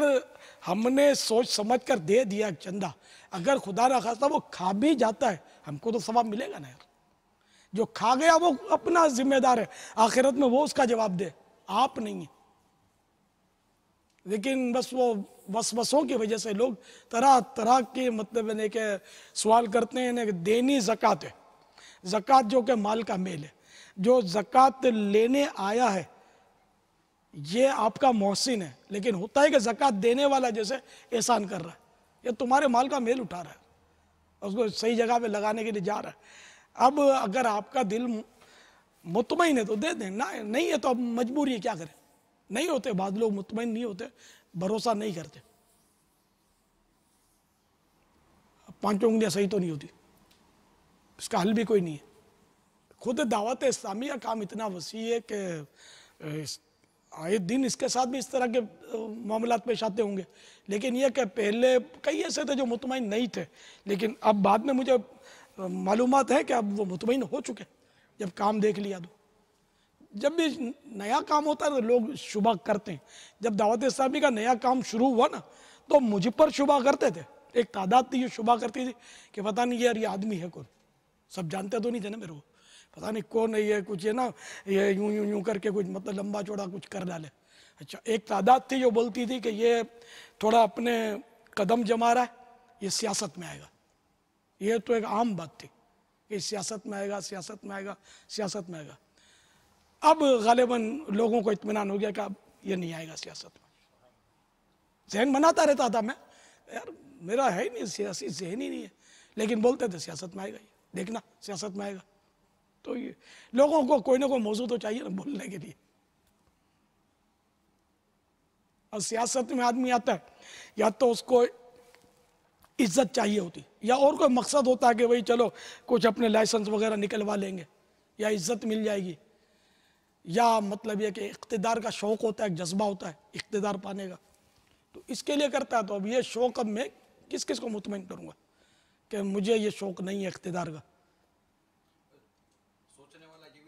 ہم نے سوچ سمجھ کر دے دیا چندہ، اگر خدا نہ خواستہ وہ کھا بھی جاتا ہے، ہم کو تو ثواب ملے گا نا یار. جو کھا گیا وہ اپنا ذمہ دار ہے، آخرت میں وہ اس کا جواب دے، آپ نہیں ہیں. لیکن بس وہ وسوسوں کی وجہ سے لوگ طرح طرح کے مطلب ہے کہ سوال کرتے ہیں کہ دینی زکوٰۃ ہے. زکوٰۃ جو کہ مال کا میل ہے، جو زکوٰۃ لینے آیا ہے یہ آپ کا محسن ہے، لیکن ہوتا ہے کہ زکوٰۃ دینے والا جیسے احسان کر رہا ہے، یہ تمہارے مال کا میل اٹھا رہا ہے، اس کو صحیح جگہ پہ لگانے کے لیے جا رہا ہے. اب اگر آپ کا دل مطمئن ہے تو دے دیں، نہیں ہے تو اب مجبوری ہے، کیا کریں. نہیں ہوتے، بعض لوگ مطمئن نہیں ہوتے، بھروسہ نہیں کرتے. 5 انگلیاں صحیح تو نہیں ہوتی، اس کا حل بھی کوئی نہیں ہے. خود دعوت اسلامی کا کام اتنا وسیع ہے کہ آئے دن اس کے ساتھ بھی اس طرح کے معاملات پیش آتے ہوں گے. لیکن یہ کہ پہلے کئی ایسے تھے جو مطمئن نہیں تھے، لیکن اب بعد میں مجھے معلومات ہے کہ اب وہ مطمئن ہو چکے جب کام دیکھ لیا. تو جب بھی نیا کام ہوتا ہے تو لوگ شبہ کرتے ہیں. جب دعوت اسلامی کا نیا کام شروع ہوا نا تو مجھ پر شبہ کرتے تھے. ایک تعداد تھی جو شبہ کرتی تھی کہ پتہ نہیں یار یہ آدمی ہے کون. سب جانتے تو نہیں تھے نا میرے کو، پتہ نہیں کون ہے یہ، کچھ ہے نا یہ یوں یوں یوں کر کے کچھ مطلب لمبا چوڑا کچھ کر ڈالے. اچھا، ایک تعداد تھی جو بولتی تھی کہ یہ تھوڑا اپنے قدم جما رہا ہے، یہ سیاست میں آئے گا. یہ تو ایک عام بات تھی کہ سیاست میں آئے گا، سیاست میں آئے گا، سیاست میں آئے گا. اب غالباً لوگوں کو اطمینان ہو گیا کہ اب یہ نہیں آئے گا سیاست میں. ذہن بناتا رہتا تھا میں، یار میرا ہے ہی نہیں سیاسی ذہن ہی نہیں ہے، لیکن بولتے تھے سیاست میں آئے گا، یہ دیکھنا سیاست میں آئے گا. تو یہ لوگوں کو کوئی نہ کوئی موضوع تو چاہیے نا بولنے کے لیے. اور سیاست میں آدمی آتا ہے یا تو اس کو عزت چاہیے ہوتی، یا اور کوئی مقصد ہوتا ہے کہ بھئی چلو کچھ اپنے لائسنس وغیرہ نکلوا لیں گے، یا عزت مل جائے گی، یا مطلب یہ کہ اقتدار کا شوق ہوتا ہے، ایک جذبہ ہوتا ہے اقتدار پانے کا، تو اس کے لیے کرتا ہے. تو اب یہ شوق اب میں کس کس کو مطمئن کروں گا کہ مجھے یہ شوق نہیں ہے اقتدار کا.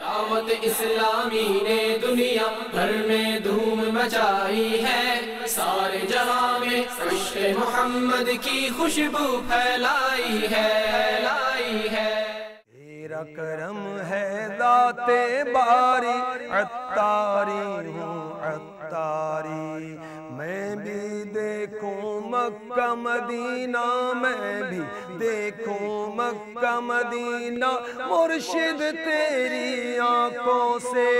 دعوت اسلامی نے دنیا بھر میں دھوم مچائی ہے، سارے جہاں میں عشق محمد کی خوشبو پھیلائی ہے۔ تیرا کرم ہے ذات باری، عطاری ہوں عطاری، میں بھی دیکھوں مکہ مدینہ، میں بھی دیکھوں مکہ مدینہ، مرشد تیری آنکھوں سے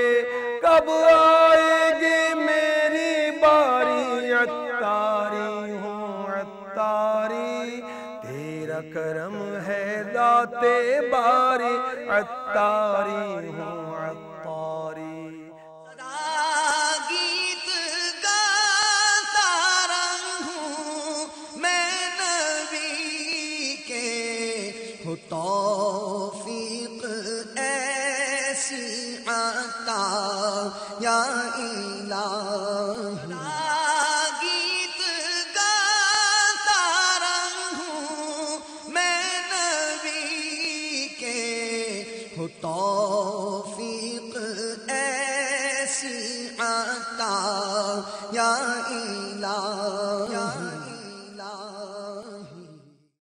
کب آئے گی میری باری، عطاری ہوں عطاری، تیرا کرم ہے ذات باری، عطاری ہوں عطاری۔ گیت گاتا رہوں میں نبی کے، ہو توفیق ایسی عطا یا الہی۔ گیت گاتا رہوں میں نبی کے، ہو